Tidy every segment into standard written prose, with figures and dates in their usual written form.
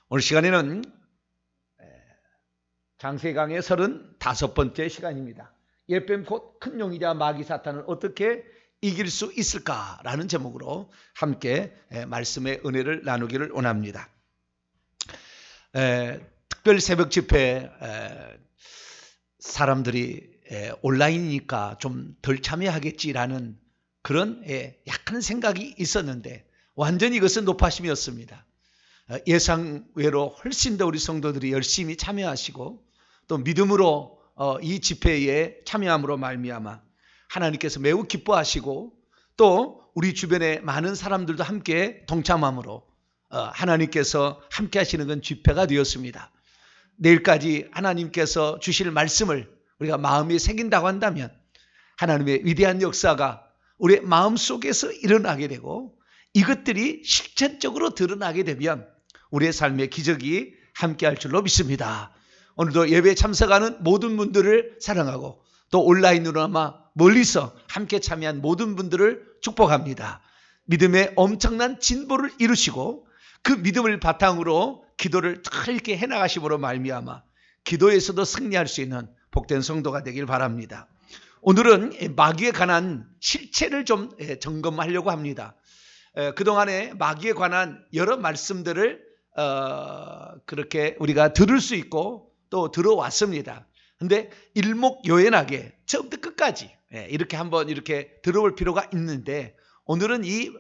오늘 시간에는 장세강의 35번째 시간입니다. 예뱀 곧 큰 용이자 마귀 사탄을 어떻게 이길 수 있을까라는 제목으로 함께 말씀의 은혜를 나누기를 원합니다. 특별 새벽 집회 사람들이 온라인이니까 좀 덜 참여하겠지라는 그런 약간 생각이 있었는데 완전히 이것은 노파심이었습니다. 예상외로 훨씬 더 우리 성도들이 열심히 참여하시고 또 믿음으로 이 집회에 참여함으로 말미암아 하나님께서 매우 기뻐하시고 또 우리 주변에 많은 사람들도 함께 동참함으로 하나님께서 함께 하시는 건 집회가 되었습니다. 내일까지 하나님께서 주실 말씀을 우리가 마음에 새긴다고 한다면 하나님의 위대한 역사가 우리의 마음속에서 일어나게 되고 이것들이 실천적으로 드러나게 되면 우리의 삶의 기적이 함께할 줄로 믿습니다. 오늘도 예배에 참석하는 모든 분들을 사랑하고 또 온라인으로 아마 멀리서 함께 참여한 모든 분들을 축복합니다. 믿음의 엄청난 진보를 이루시고 그 믿음을 바탕으로 기도를 잘 이렇게 해나가심으로 말미암아 기도에서도 승리할 수 있는 복된 성도가 되길 바랍니다. 오늘은 마귀에 관한 실체를 좀 점검하려고 합니다. 그동안에 마귀에 관한 여러 말씀들을 그렇게 우리가 들을 수 있고 또 들어왔습니다. 근데 일목요연하게 처음부터 끝까지 이렇게 한번 이렇게 들어볼 필요가 있는데 오늘은 이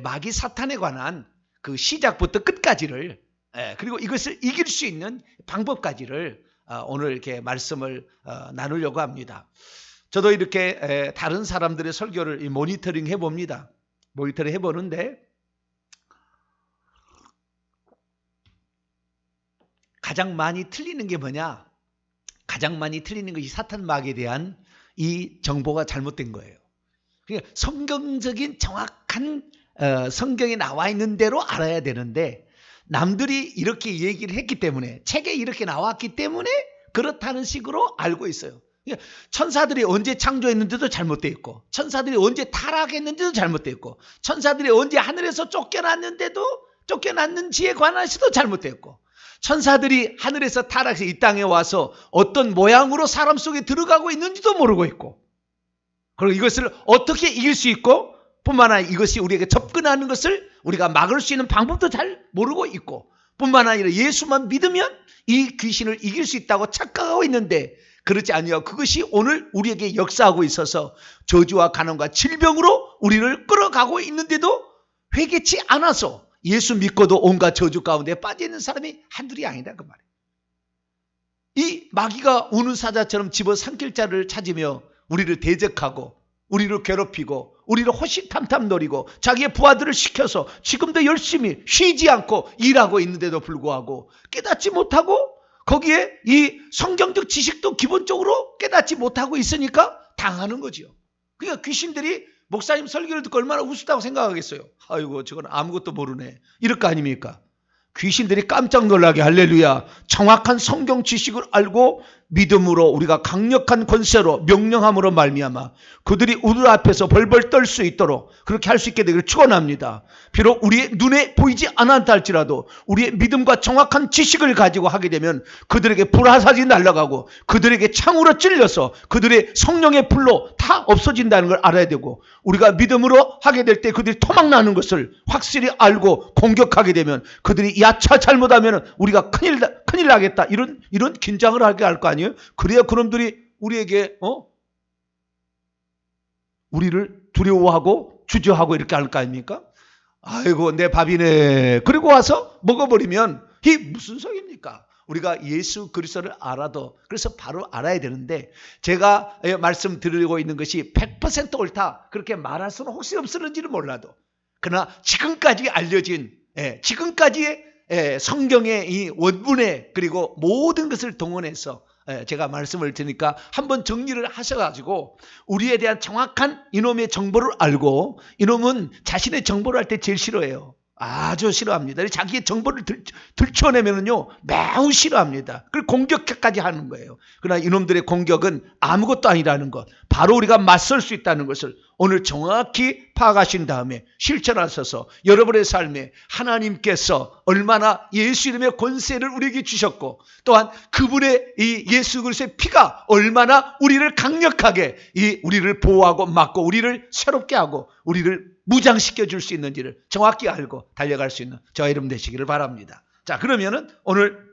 마귀 사탄에 관한 그 시작부터 끝까지를 그리고 이것을 이길 수 있는 방법까지를 오늘 이렇게 말씀을 나누려고 합니다. 저도 이렇게 다른 사람들의 설교를 모니터링 해봅니다. 모니터링 해보는데 가장 많이 틀리는 게 뭐냐? 가장 많이 틀리는 것이 사탄 마귀에 대한 이 정보가 잘못된 거예요. 그러니까 성경적인 정확한 성경에 나와 있는 대로 알아야 되는데 남들이 이렇게 얘기를 했기 때문에 책에 이렇게 나왔기 때문에 그렇다는 식으로 알고 있어요. 그러니까 천사들이 언제 창조했는지도 잘못되어 있고 천사들이 언제 타락했는지도 잘못되어 있고 천사들이 언제 하늘에서 쫓겨났는지에 관해서도 잘못되어 있고 천사들이 하늘에서 타락해서 이 땅에 와서 어떤 모양으로 사람 속에 들어가고 있는지도 모르고 있고 그리고 이것을 어떻게 이길 수 있고 뿐만 아니라 이것이 우리에게 접근하는 것을 우리가 막을 수 있는 방법도 잘 모르고 있고 뿐만 아니라 예수만 믿으면 이 귀신을 이길 수 있다고 착각하고 있는데 그렇지 아니하고 그것이 오늘 우리에게 역사하고 있어서 저주와 가난과 질병으로 우리를 끌어가고 있는데도 회개치 않아서 예수 믿고도 온갖 저주 가운데 빠져있는 사람이 한둘이 아니다 그 말이에요. 이 마귀가 우는 사자처럼 집어삼킬 자를 찾으며 우리를 대적하고 우리를 괴롭히고 우리를 호시탐탐 노리고 자기의 부하들을 시켜서 지금도 열심히 쉬지 않고 일하고 있는데도 불구하고 깨닫지 못하고 거기에 이 성경적 지식도 기본적으로 깨닫지 못하고 있으니까 당하는 거죠. 그러니까 귀신들이 목사님 설교를 듣고 얼마나 우습다고 생각하겠어요. 아이고 저건 아무것도 모르네. 이럴 거 아닙니까? 귀신들이 깜짝 놀라게 할렐루야 정확한 성경 지식을 알고 믿음으로 우리가 강력한 권세로 명령함으로 말미암아 그들이 우리 앞에서 벌벌 떨 수 있도록 그렇게 할 수 있게 되기를 축원합니다. 비록 우리의 눈에 보이지 않았다 할지라도 우리의 믿음과 정확한 지식을 가지고 하게 되면 그들에게 불화살이 날아가고 그들에게 창으로 찔려서 그들의 성령의 불로 다 없어진다는 걸 알아야 되고 우리가 믿음으로 하게 될 때 그들이 토막나는 것을 확실히 알고 공격하게 되면 그들이 야차 잘못하면 우리가 큰일 나겠다 이런 긴장을 하게 할 거 아니에요? 그래야 그놈들이 우리에게 우리를 두려워하고 주저하고 이렇게 할 거 아닙니까? 아이고 내 밥이네. 그리고 와서 먹어버리면 이게 무슨 소리입니까? 우리가 예수 그리스도를 알아도 그래서 바로 알아야 되는데 제가 말씀드리고 있는 것이 100% 옳다 그렇게 말할 수는 혹시 없을는지는 몰라도 그러나 지금까지 알려진 지금까지의 성경의 이 원문에 그리고 모든 것을 동원해서 제가 말씀을 드리니까 한번 정리를 하셔가지고 우리에 대한 정확한 이놈의 정보를 알고 이놈은 자신의 정보를 할 때 제일 싫어해요. 아주 싫어합니다. 자기의 정보를 들춰내면은요, 매우 싫어합니다. 그걸 공격까지 하는 거예요. 그러나 이놈들의 공격은 아무것도 아니라는 것, 바로 우리가 맞설 수 있다는 것을 오늘 정확히 파악하신 다음에 실천하셔서 여러분의 삶에 하나님께서 얼마나 예수 이름의 권세를 우리에게 주셨고, 또한 그분의 이 예수 그리스도의 피가 얼마나 우리를 강력하게 우리를 보호하고 막고 우리를 새롭게 하고 우리를 무장시켜 줄 수 있는지를 정확히 알고 달려갈 수 있는 저와 여러분 되시기를 바랍니다. 자, 그러면은 오늘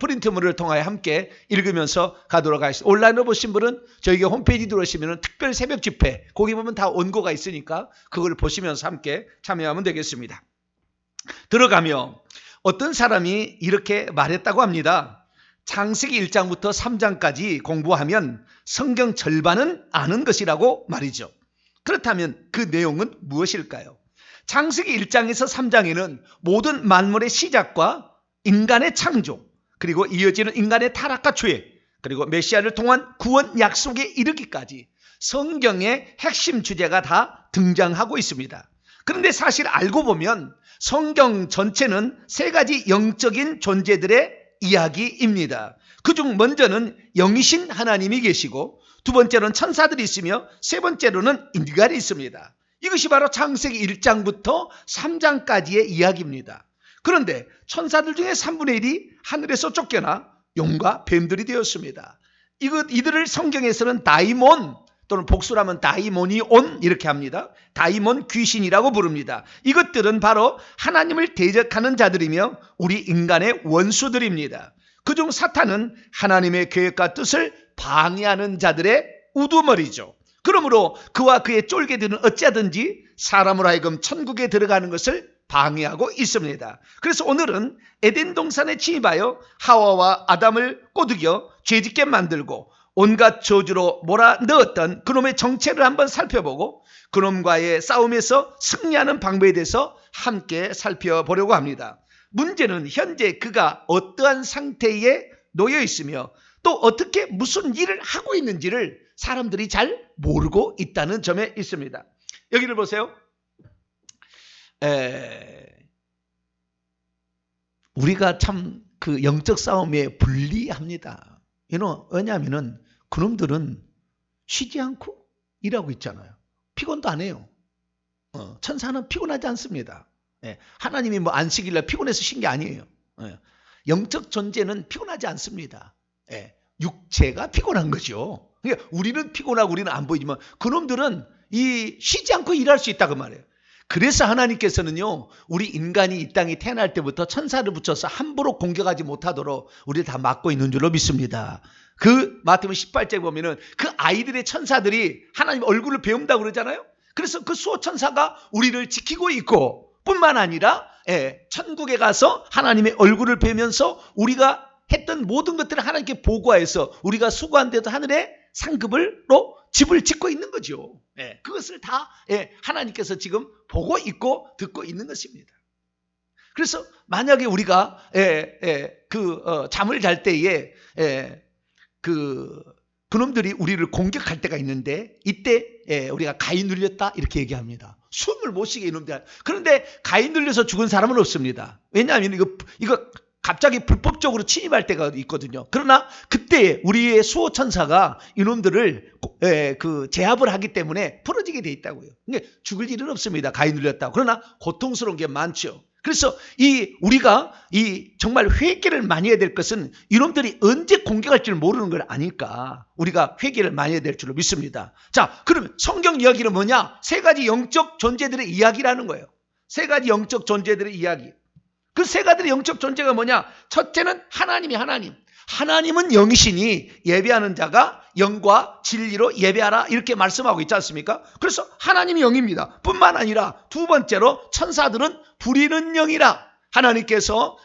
프린트물을 통하여 함께 읽으면서 가도록 하겠습니다. 온라인으로 보신 분은 저희가 홈페이지 들어오시면 특별 새벽 집회, 거기 보면 다 원고가 있으니까 그걸 보시면서 함께 참여하면 되겠습니다. 들어가며 어떤 사람이 이렇게 말했다고 합니다. 창세기 1장부터 3장까지 공부하면 성경 절반은 아는 것이라고 말이죠. 그렇다면 그 내용은 무엇일까요? 창세기 1장에서 3장에는 모든 만물의 시작과 인간의 창조, 그리고 이어지는 인간의 타락과 죄, 그리고 메시아를 통한 구원 약속에 이르기까지 성경의 핵심 주제가 다 등장하고 있습니다. 그런데 사실 알고 보면 성경 전체는 세 가지 영적인 존재들의 이야기입니다. 그중 먼저는 영이신 하나님이 계시고, 두 번째로는 천사들이 있으며, 세 번째로는 인간이 있습니다. 이것이 바로 창세기 1장부터 3장까지의 이야기입니다. 그런데 천사들 중에 3분의 1이 하늘에서 쫓겨나 용과 뱀들이 되었습니다. 이들을 성경에서는 다이몬, 또는 복수라면 다이모니온 이렇게 합니다. 다이몬 귀신이라고 부릅니다. 이것들은 바로 하나님을 대적하는 자들이며 우리 인간의 원수들입니다. 그중 사탄은 하나님의 계획과 뜻을 방해하는 자들의 우두머리죠. 그러므로 그와 그의 쫄개들은 어찌하든지 사람으로 하여금 천국에 들어가는 것을 방해하고 있습니다. 그래서 오늘은 에덴 동산에 침입하여 하와와 아담을 꼬드겨 죄짓게 만들고 온갖 저주로 몰아넣었던 그놈의 정체를 한번 살펴보고 그놈과의 싸움에서 승리하는 방법에 대해서 함께 살펴보려고 합니다. 문제는 현재 그가 어떠한 상태에 놓여 있으며 또 어떻게 무슨 일을 하고 있는지를 사람들이 잘 모르고 있다는 점에 있습니다. 여기를 보세요. 우리가 참 그 영적 싸움에 불리합니다. 왜냐하면 그놈들은 쉬지 않고 일하고 있잖아요. 피곤도 안 해요. 천사는 피곤하지 않습니다. 하나님이 뭐 안식일날 피곤해서 쉰 게 아니에요. 영적 존재는 피곤하지 않습니다. 육체가 피곤한 거죠. 그러니까 우리는 피곤하고 우리는 안 보이지만 그놈들은 쉬지 않고 일할 수 있다 그 말이에요. 그래서 하나님께서는요, 우리 인간이 이 땅에 태어날 때부터 천사를 붙여서 함부로 공격하지 못하도록 우리를 다 막고 있는 줄로 믿습니다. 그 마태복음 18장에 보면은 그 아이들의 천사들이 하나님 얼굴을 배운다고 그러잖아요. 그래서 그 수호천사가 우리를 지키고 있고 뿐만 아니라 천국에 가서 하나님의 얼굴을 뵈면서 우리가 했던 모든 것들을 하나님께 보고해서 우리가 수고한 데도 하늘의 상급으로 집을 짓고 있는 거죠. 그것을 다 하나님께서 지금 보고 있고 듣고 있는 것입니다. 그래서 만약에 우리가 잠을 잘 때에 그놈들이 우리를 공격할 때가 있는데 이때 우리가 가위 눌렸다 이렇게 얘기합니다. 숨을 못 쉬게 이놈들. 그런데 가위 눌려서 죽은 사람은 없습니다. 왜냐하면 이거 갑자기 불법적으로 침입할 때가 있거든요. 그러나 그때 우리의 수호천사가 이놈들을 제압을 하기 때문에 풀어지게 돼 있다고요. 그러니까 죽을 일은 없습니다. 가위 눌렸다고. 그러나 고통스러운 게 많죠. 그래서 우리가 정말 회개를 많이 해야 될 것은 이놈들이 언제 공격할지를 모르는 걸 아니까 우리가 회개를 많이 해야 될 줄로 믿습니다. 자, 그러면 성경 이야기는 뭐냐? 세 가지 영적 존재들의 이야기라는 거예요. 세 가지 영적 존재들의 이야기. 그 세 가지의 영적 존재가 뭐냐? 첫째는 하나님이 하나님. 하나님은 영이시니 예배하는 자가 영과 진리로 예배하라 이렇게 말씀하고 있지 않습니까? 그래서 하나님이 영입니다. 뿐만 아니라 두 번째로 천사들은 부리는 영이라 하나님께서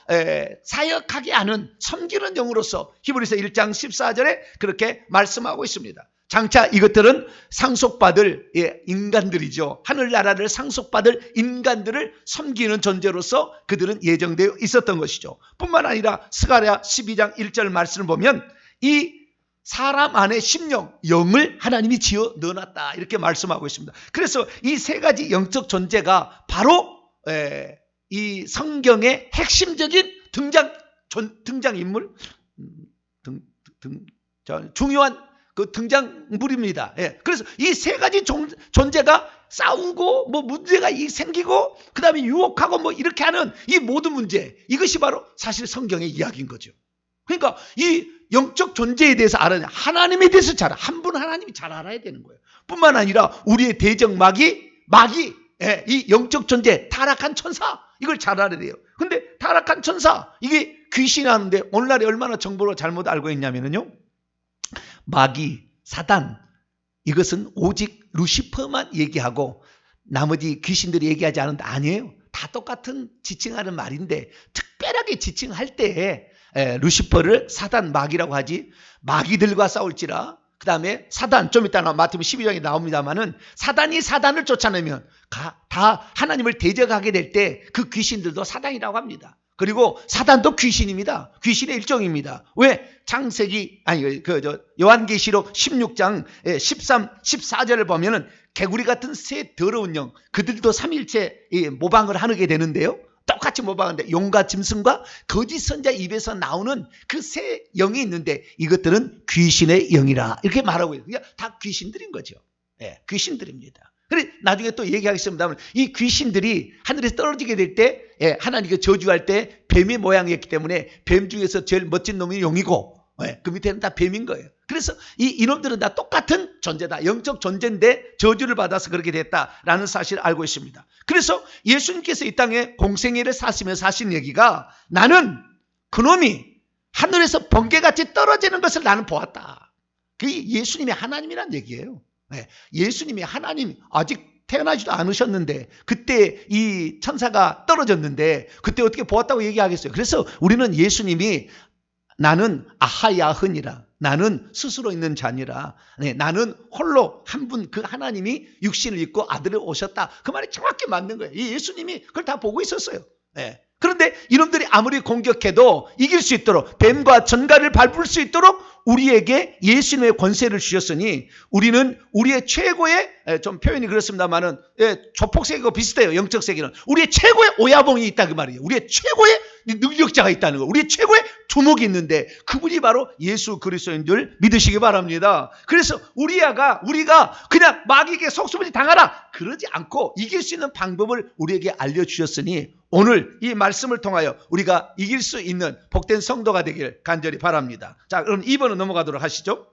사역하게 하는 섬기는 영으로서 히브리서 1장 14절에 그렇게 말씀하고 있습니다. 장차 이것들은 상속받을 인간들이죠. 하늘나라를 상속받을 인간들을 섬기는 존재로서 그들은 예정되어 있었던 것이죠. 뿐만 아니라 스가랴 12장 1절 말씀을 보면 이 사람 안에 심령, 영을 하나님이 지어 넣어놨다 이렇게 말씀하고 있습니다. 그래서 이 세 가지 영적 존재가 바로 이 성경의 핵심적인 등장인물, 중요한 그 등장물입니다. 예. 그래서 이 세 가지 존재가 싸우고 뭐 문제가 생기고 그 다음에 유혹하고 뭐 이렇게 하는 이 모든 문제, 이것이 바로 사실 성경의 이야기인 거죠. 그러니까 이 영적 존재에 대해서 알아야 돼. 하나님에 대해서 한 분 하나님이 잘 알아야 되는 거예요. 뿐만 아니라 우리의 대적 마귀, 예, 이 영적 존재, 타락한 천사, 이걸 잘 알아야 돼요. 근데 타락한 천사, 이게 귀신이 하는데 오늘날에 얼마나 정보를 잘못 알고 있냐면요, 마귀, 사단, 이것은 오직 루시퍼만 얘기하고 나머지 귀신들이 얘기하지 않는데 아니에요. 다 똑같은 지칭하는 말인데 특별하게 지칭할 때 루시퍼를 사단, 마귀라고 하지. 마귀들과 싸울지라. 그 다음에 사단, 좀 이따 마태복음 12장에 나옵니다만은 사단이 사단을 쫓아내면 다 하나님을 대적하게 될 때 그 귀신들도 사단이라고 합니다. 그리고 사단도 귀신입니다. 귀신의 일종입니다. 왜? 요한계시록 16장 13, 14절을 보면은 개구리 같은 새 더러운 영, 그들도 삼일체 모방을 하게 되는데요. 똑같이 모방하는데 용과 짐승과 거짓 선자 입에서 나오는 그 새 영이 있는데 이것들은 귀신의 영이라 이렇게 말하고 있어요. 그러니까 다 귀신들인 거죠. 예, 귀신들입니다. 그래 나중에 또 얘기하겠습니다만 이 귀신들이 하늘에서 떨어지게 될 때 하나님께 저주할 때 뱀의 모양이었기 때문에 뱀 중에서 제일 멋진 놈이 용이고 그 밑에는 다 뱀인 거예요. 그래서 이놈들은 다 똑같은 존재다. 영적 존재인데 저주를 받아서 그렇게 됐다라는 사실을 알고 있습니다. 그래서 예수님께서 이 땅에 공생애를 사시면서 하신 얘기가 나는 그놈이 하늘에서 번개같이 떨어지는 것을 나는 보았다. 그게 예수님이 하나님이란 얘기예요. 예수님이 하나님, 아직 태어나지도 않으셨는데 그때 이 천사가 떨어졌는데 그때 어떻게 보았다고 얘기하겠어요. 그래서 우리는 예수님이 나는 아하야흔이라, 나는 스스로 있는 자니라, 나는 홀로 한 분 그 하나님이 육신을 입고 아들을 오셨다, 그 말이 정확히 맞는 거예요. 이 예수님이 그걸 다 보고 있었어요. 그런데 이놈들이 아무리 공격해도 이길 수 있도록, 뱀과 전갈을 밟을 수 있도록 우리에게 예수님의 권세를 주셨으니 우리는 우리의 최고의, 좀 표현이 그렇습니다만은 조폭세계와 비슷해요. 영적 세계는 우리의 최고의 오야봉이 있다 그 말이에요. 우리의 최고의 능력자가 있다는 거, 우리의 최고의 두목이 있는데 그분이 바로 예수 그리스도인 줄 믿으시기 바랍니다. 그래서 우리가 그냥 마귀에게 속수무지 당하라 그러지 않고 이길 수 있는 방법을 우리에게 알려주셨으니 오늘 이 말씀을 통하여 우리가 이길 수 있는 복된 성도가 되길 간절히 바랍니다. 자, 그럼 2번으로 넘어가도록 하시죠.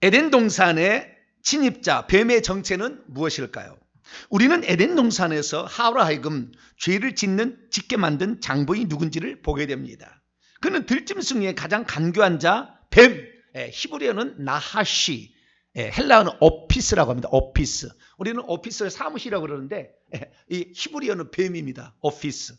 에덴 동산의 침입자 뱀의 정체는 무엇일까요? 우리는 에덴 동산에서 하와로 하여금 죄를 짓게 만든 장본이 누군지를 보게 됩니다. 그는 들짐승의 가장 간교한 자 뱀, 히브리어는 나하시, 헬라어는 오피스라고 합니다. 오피스. 우리는 오피스를 사무실이라고 그러는데 이 히브리어는 뱀입니다. 오피스.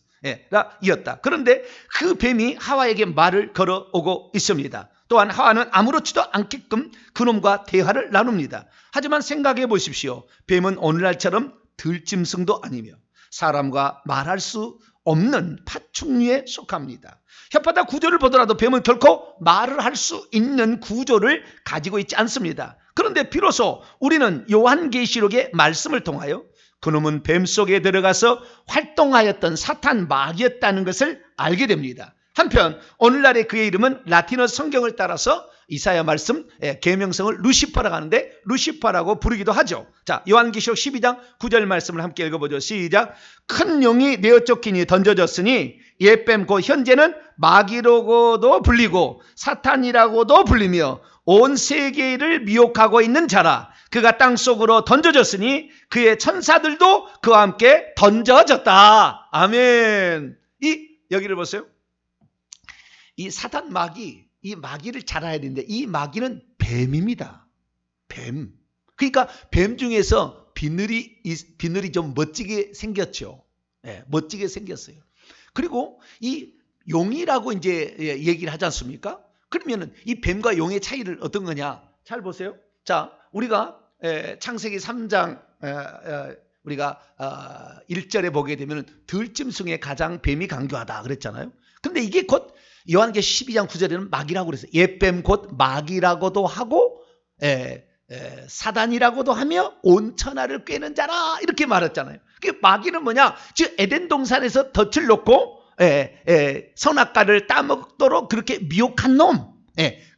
이었다. 그런데 그 뱀이 하와에게 말을 걸어오고 있습니다. 또한 하와는 아무렇지도 않게끔 그놈과 대화를 나눕니다. 하지만 생각해 보십시오. 뱀은 오늘날처럼 들짐승도 아니며 사람과 말할 수 없는 파충류에 속합니다. 혓바닥 구조를 보더라도 뱀은 결코 말을 할 수 있는 구조를 가지고 있지 않습니다. 그런데 비로소 우리는 요한계시록의 말씀을 통하여 그놈은 뱀 속에 들어가서 활동하였던 사탄 마귀였다는 것을 알게 됩니다. 한편 오늘날의 그의 이름은 라틴어 성경을 따라서 이사야 말씀 계명성을 루시퍼라고 하는데 루시퍼라고 부르기도 하죠. 자, 요한계시록 12장 9절 말씀을 함께 읽어보죠. 시작. 큰 용이 내어 쫓기니 던져졌으니 옛뱀 곧 현재는 마귀라고도 불리고 사탄이라고도 불리며 온 세계를 미혹하고 있는 자라. 그가 땅속으로 던져졌으니 그의 천사들도 그와 함께 던져졌다. 아멘. 여기를 보세요. 이 사탄 마귀, 이 마귀를 잘 알아야 되는데 이 마귀는 뱀입니다. 뱀. 그러니까 뱀 중에서 비늘이 좀 멋지게 생겼죠. 멋지게 생겼어요. 그리고 이 용이라고 이제 얘기를 하지 않습니까? 그러면은 이 뱀과 용의 차이를 어떤 거냐? 잘 보세요. 자, 우리가 창세기 3장 우리가 1절에 보게 되면 들짐승의 가장 뱀이 강교하다 그랬잖아요. 근데 이게 곧 요한계시 12장 9절에는 마귀라고 그랬어요. 옛뱀 곧 마귀라고도 하고 사단이라고도 하며 온 천하를 꿰는 자라 이렇게 말했잖아요. 그 마귀는 뭐냐? 즉 에덴 동산에서 덫을 놓고 선악과를 따먹도록 그렇게 미혹한 놈.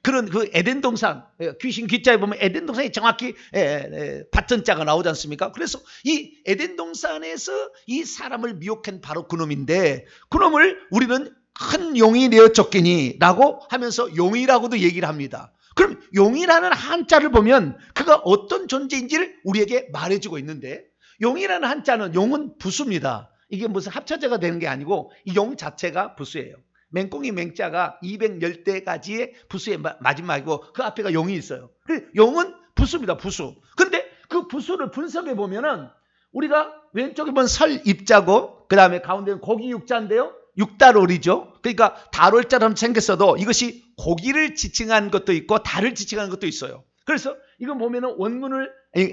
그런 그 에덴 동산, 귀신 기자에 보면 에덴 동산이 정확히 받전자가 나오지 않습니까? 그래서 이 에덴 동산에서 이 사람을 미혹한 바로 그 놈인데, 그 놈을 우리는 큰 용이 내어 쫓기니 라고 하면서 용이라고도 얘기를 합니다. 그럼 용이라는 한자를 보면 그가 어떤 존재인지를 우리에게 말해주고 있는데, 용이라는 한자는, 용은 부수입니다. 이게 무슨 합쳐져가 되는 게 아니고 이 용 자체가 부수예요. 맹꽁이 맹자가 210대까지의 부수의 마지막이고 그 앞에가 용이 있어요. 용은 부수입니다. 부수. 근데 그 부수를 분석해 보면은 우리가 왼쪽에 보면 설 입자고 그 다음에 가운데는 고기 육자인데요. 육달오리죠. 그러니까 달월자처럼 생겼어도 이것이 고기를 지칭한 것도 있고 달을 지칭하는 것도 있어요. 그래서 이거 보면은 원문을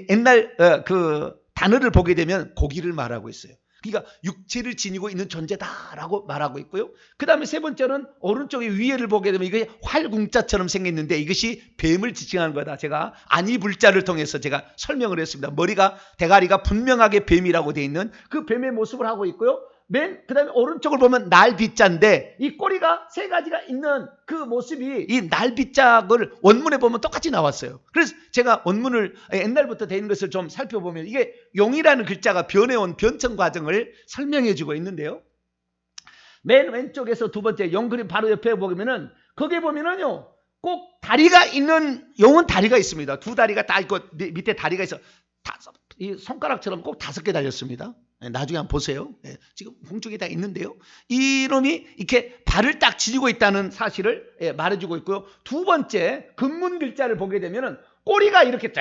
옛날 그 단어를 보게 되면 고기를 말하고 있어요. 그러니까 육체를 지니고 있는 존재다라고 말하고 있고요. 그 다음에 세 번째는 오른쪽에 위에를 보게 되면 이게 활궁자처럼 생겼는데 이것이 뱀을 지칭하는 거다. 제가 안이불자를 통해서 제가 설명을 했습니다. 머리가, 대가리가 분명하게 뱀이라고 되어 있는 그 뱀의 모습을 하고 있고요. 그 다음에 오른쪽을 보면 날빗자인데 이 꼬리가 세 가지가 있는 그 모습이 이 날빗자를 원문에 보면 똑같이 나왔어요. 그래서 제가 원문을 옛날부터 되어 있는 것을 좀 살펴보면 이게 용이라는 글자가 변해온 변천 과정을 설명해 주고 있는데요. 맨 왼쪽에서 두 번째 용 그림 바로 옆에 보면은 거기에 보면은요 꼭 다리가 있는, 용은 다리가 있습니다. 두 다리가 다 있고 밑에 다리가 있어. 이 손가락처럼 꼭 5개 달렸습니다. 나중에 한번 보세요. 지금 공중에 다 있는데요. 이놈이 이렇게 발을 딱 지니고 있다는 사실을 말해주고 있고요. 두 번째 금문 글자를 보게 되면은 꼬리가 이렇게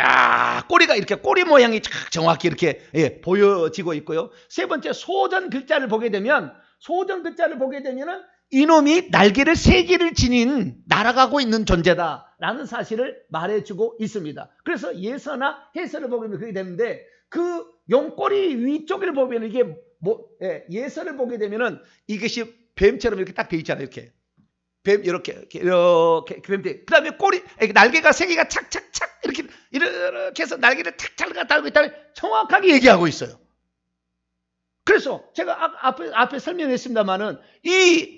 꼬리가 이렇게 꼬리 모양이 정확히 이렇게 보여지고 있고요. 세 번째 소전 글자를 보게 되면 이놈이 날개를 3개를 지닌 날아가고 있는 존재다라는 사실을 말해주고 있습니다. 그래서 예서나 해서를 보게 되면 그렇게 되는데 그 용꼬리 위쪽을 보면 이게 예서를 보게 되면은 이것이 뱀처럼 이렇게 딱 돼 있잖아요. 이렇게 뱀 이렇게 뱀. 그다음에 꼬리 날개가 3개가 착착착 이렇게 해서 날개를 탁탁 달고 있다는 정확하게 얘기하고 있어요. 그래서 제가 앞에 설명했습니다만은 이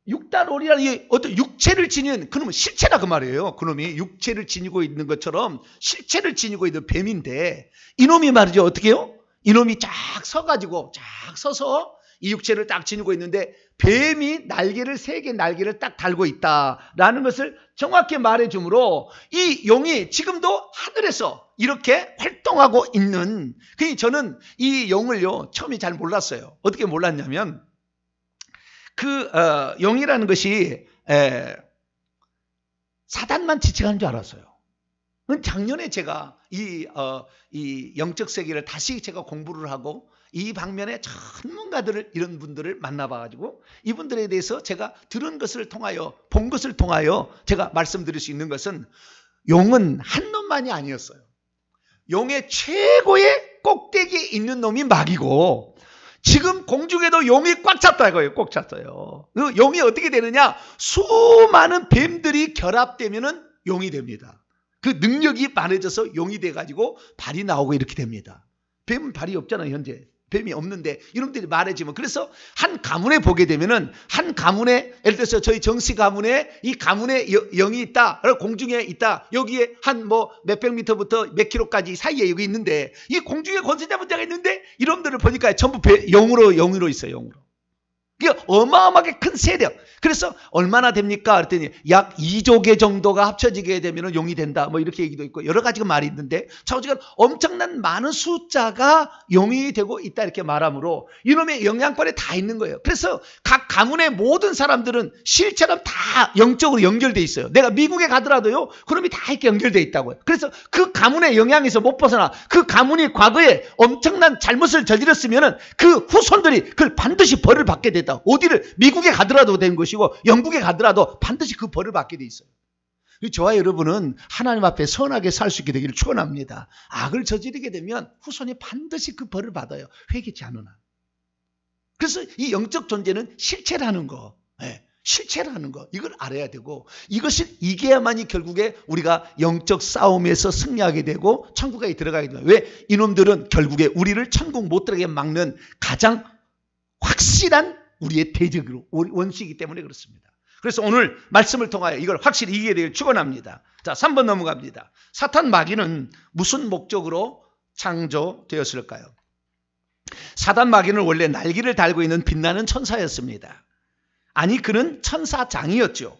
육달오리라는 이 어떤 육체를 지닌 그놈은 실체다 그 말이에요. 그놈이 육체를 지니고 있는 것처럼 실체를 지니고 있는 뱀인데 이놈이 말이죠. 어떻게 해요? 이놈이 쫙 서서 이 육체를 딱 지니고 있는데 뱀이 날개를 3개 날개를 딱 달고 있다라는 것을 정확히 말해주므로 이 용이 지금도 하늘에서 이렇게 활동하고 있는, 그러니 저는 이 용을요 처음에 잘 몰랐어요. 어떻게 몰랐냐면 용이라는 것이 사단만 지칭하는 줄 알았어요. 작년에 제가 이 영적 세계를 다시 제가 공부를 하고 이 방면에 전문가들을, 이런 분들을 만나봐가지고 이분들에 대해서 제가 들은 것을 통하여, 본 것을 통하여 제가 말씀드릴 수 있는 것은 용은 한 놈만이 아니었어요. 용의 최고의 꼭대기에 있는 놈이 마귀고 지금 공중에도 용이 꽉 찼다고요. 꽉 찼어요. 그 용이 어떻게 되느냐? 수많은 뱀들이 결합되면은 용이 됩니다. 그 능력이 많아져서 용이 돼가지고 발이 나오고 이렇게 됩니다. 뱀은 발이 없잖아요. 현재 뱀이 없는데 이놈들이 말해지면, 그래서 한 가문에 보게 되면은 한 가문에, 예를 들어서 저희 정씨 가문에 이 가문에 영이 있다, 공중에 있다, 여기에 한 몇백 미터부터 몇 킬로까지 사이에 여기 있는데 이 공중에 권세 잡은 자가 있는데 이놈들을 보니까 전부 영으로 있어요. 영으로. 이게 어마어마하게 큰 세력. 그래서 얼마나 됩니까? 그랬더니 약 2조 개 정도가 합쳐지게 되면 용이 된다. 이렇게 얘기도 있고 여러 가지가 말이 있는데 차오지간 엄청난 많은 숫자가 용이 되고 있다 이렇게 말하므로 이놈의 영향권에 다 있는 거예요. 그래서 각 가문의 모든 사람들은 실처럼 다 영적으로 연결돼 있어요. 내가 미국에 가더라도요, 그놈이 다 이렇게 연결돼 있다고요. 그래서 그 가문의 영향에서 못 벗어나, 그 가문이 과거에 엄청난 잘못을 저질렀으면은 그 후손들이 그걸 반드시 벌을 받게 됐다. 어디를 미국에 가더라도 된 것이고 영국에 가더라도 반드시 그 벌을 받게 돼 있어요. 저와 여러분은 하나님 앞에 선하게 살 수 있게 되기를 축원합니다. 악을 저지르게 되면 후손이 반드시 그 벌을 받아요. 회개치 않으나. 그래서 이 영적 존재는 실체라는 거. 실체라는 거, 이걸 알아야 되고, 이것을 이겨야만이 결국에 우리가 영적 싸움에서 승리하게 되고 천국에 들어가게 됩니다. 왜? 이놈들은 결국에 우리를 천국 못 들어가게 막는 가장 확실한 우리의 대적으로 원수이기 때문에 그렇습니다. 그래서 오늘 말씀을 통하여 이걸 확실히 이기게 되길 축원합니다. 자, 3번 넘어갑니다. 사탄 마귀는 무슨 목적으로 창조되었을까요? 사단 마귀는 원래 날개를 달고 있는 빛나는 천사였습니다. 아니, 그는 천사장이었죠.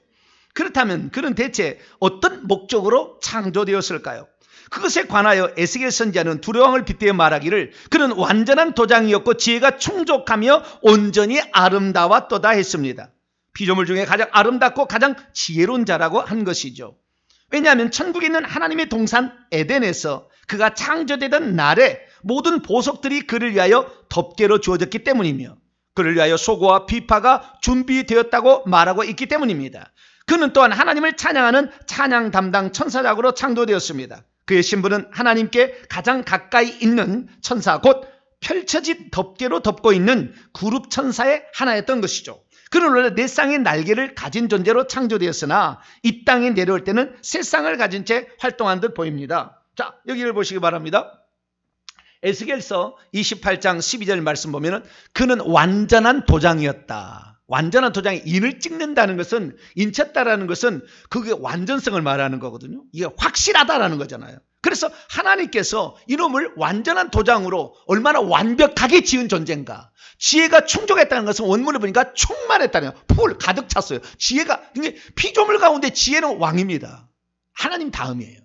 그렇다면 그는 대체 어떤 목적으로 창조되었을까요? 그것에 관하여 에스겔 선지자는 두려움을 빗대어 말하기를 그는 완전한 도장이었고 지혜가 충족하며 온전히 아름다웠도다 했습니다. 피조물 중에 가장 아름답고 가장 지혜로운 자라고 한 것이죠. 왜냐하면 천국에 있는 하나님의 동산 에덴에서 그가 창조되던 날에 모든 보석들이 그를 위하여 덮개로 주어졌기 때문이며 그를 위하여 소고와 비파가 준비되었다고 말하고 있기 때문입니다. 그는 또한 하나님을 찬양하는 찬양 담당 천사장으로 창조되었습니다. 그의 신분은 하나님께 가장 가까이 있는 천사, 곧 펼쳐진 덮개로 덮고 있는 그룹 천사의 하나였던 것이죠. 그는 원래 네 쌍의 날개를 가진 존재로 창조되었으나 이 땅에 내려올 때는 세 쌍을 가진 채 활동한 듯 보입니다. 자, 여기를 보시기 바랍니다. 에스겔서 28장 12절 말씀 보면은 그는 완전한 도장이었다. 완전한 도장이 인을 찍는다는 것은, 인쳤다라는 것은 그게 완전성을 말하는 거거든요. 이게 확실하다라는 거잖아요. 그래서 하나님께서 이놈을 완전한 도장으로 얼마나 완벽하게 지은 존재인가. 지혜가 충족했다는 것은 원문을 보니까 충만했다는 거예요. 풀 가득 찼어요. 지혜가, 피조물 가운데 지혜는 왕입니다. 하나님 다음이에요.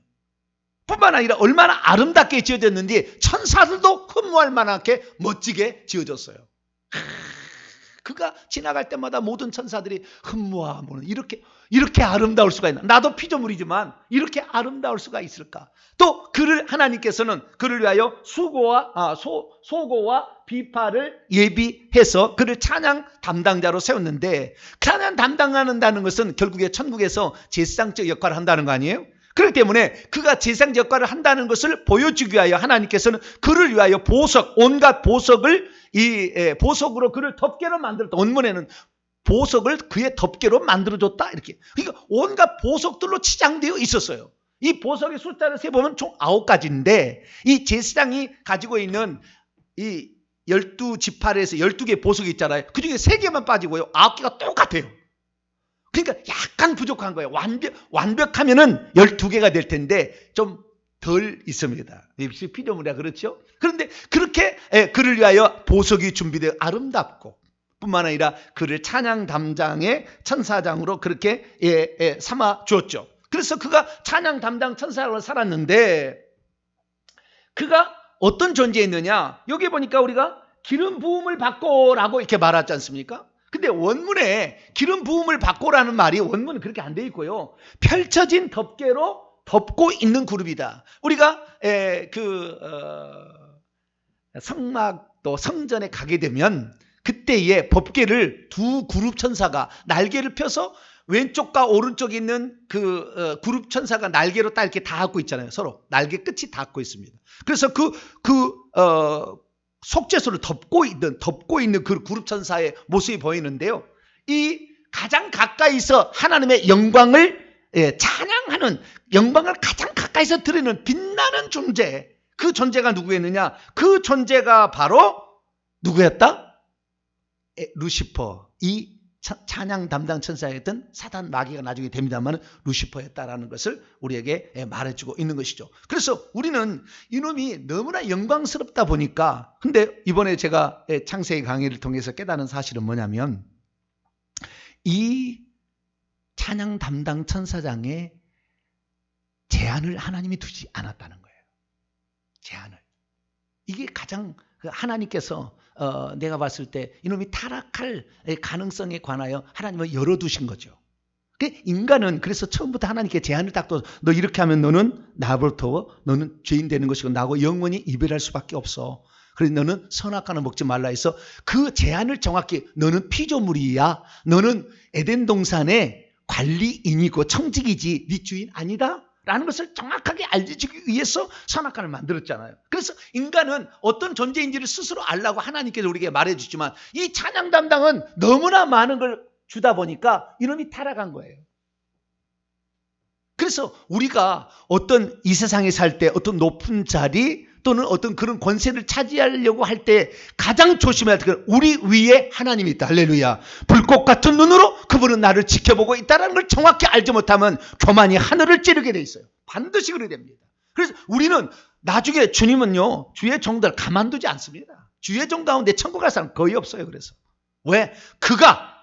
뿐만 아니라 얼마나 아름답게 지어졌는지 천사들도 흠모할 만하게 멋지게 지어졌어요. 그가 지나갈 때마다 모든 천사들이 흠모하면 이렇게 아름다울 수가 있나? 나도 피조물이지만 이렇게 아름다울 수가 있을까? 또 하나님께서는 그를 위하여 소고와 비파를 예비해서 그를 찬양 담당자로 세웠는데, 찬양 담당한다는 것은 결국에 천국에서 제사장적 역할을 한다는 거 아니에요? 그렇기 때문에 그가 제사장 역할을 한다는 것을 보여주기 위하여 하나님께서는 그를 위하여 온갖 보석을 보석으로 그를 덮개로 만들었다. 원문에는 보석을 그의 덮개로 만들어줬다, 이렇게. 그러니까 온갖 보석들로 치장되어 있었어요. 이 보석의 숫자를 세보면 총 9가지인데 이 제사장이 가지고 있는 이 12지파에서 12개 보석이 있잖아요. 그 중에 3개만 빠지고요, 9개가 똑같아요. 그러니까 약간 부족한 거예요. 완벽하면은 12개가 될 텐데 좀 덜 있습니다. 피조물이라 그렇죠? 그런데 그렇게 그를 위하여 보석이 준비되어 아름답고, 뿐만 아니라 그를 찬양 담당의 천사장으로 그렇게 삼아 주었죠. 그래서 그가 찬양 담당 천사로 살았는데, 그가 어떤 존재였느냐? 여기 보니까 우리가 기름 부음을 받고라고 이렇게 말하지 않습니까? 근데 원문에 기름 부음을 받고라는 말이 원문은 그렇게 안 돼 있고요, 펼쳐진 덮개로 덮고 있는 그룹이다. 우리가 성막도 성전에 가게 되면 그때의 덮개를 두 그룹 천사가 날개를 펴서 왼쪽과 오른쪽에 있는 그룹 천사가 날개로 딱 이렇게 닿고 있잖아요. 서로 날개 끝이 닿고 있습니다. 그래서 속죄소를 덮고 있는 그 그룹 천사의 모습이 보이는데요. 이 가장 가까이서 하나님의 영광을 찬양하는, 영광을 가장 가까이서 드리는 빛나는 존재, 그 존재가 누구였느냐? 그 존재가 바로 누구였다? 루시퍼, 이 찬양 담당 천사였던 사단 마귀가 나중에 됩니다만 루시퍼였다라는 것을 우리에게 말해주고 있는 것이죠. 그래서 우리는 이놈이 너무나 영광스럽다 보니까, 근데 이번에 제가 창세기 강의를 통해서 깨달은 사실은 뭐냐면, 이 찬양 담당 천사장에 제한을 하나님이 두지 않았다는 거예요. 제한을. 이게 가장 하나님께서 내가 봤을 때 이놈이 타락할 가능성에 관하여 하나님은 열어두신 거죠. 인간은 그래서 처음부터 하나님께 제한을 딱 둬서 너 이렇게 하면 너는 나부터 너는 죄인 되는 것이고 나하고 영원히 이별할 수밖에 없어. 그래서 너는 선악과는 먹지 말라 해서 그 제한을 정확히, 너는 피조물이야, 너는 에덴 동산의 관리인이고 청직이지 네 주인 아니다 라는 것을 정확하게 알려주기 위해서 선악과를 만들었잖아요. 그래서 인간은 어떤 존재인지를 스스로 알라고 하나님께서 우리에게 말해주지만, 이 찬양 담당은 너무나 많은 걸 주다 보니까 이놈이 타락한 거예요. 그래서 우리가 어떤 이 세상에 살 때 어떤 높은 자리 또는 어떤 그런 권세를 차지하려고 할 때 가장 조심해야 될 건 우리 위에 하나님이 있다. 할렐루야. 불꽃 같은 눈으로 그분은 나를 지켜보고 있다는 걸 정확히 알지 못하면 교만이 하늘을 찌르게 돼 있어요. 반드시 그래야 됩니다. 그래서 우리는 나중에 주님은요, 주의 종들 가만두지 않습니다. 주의 종 가운데 천국 갈 사람 거의 없어요. 그래서 왜? 그가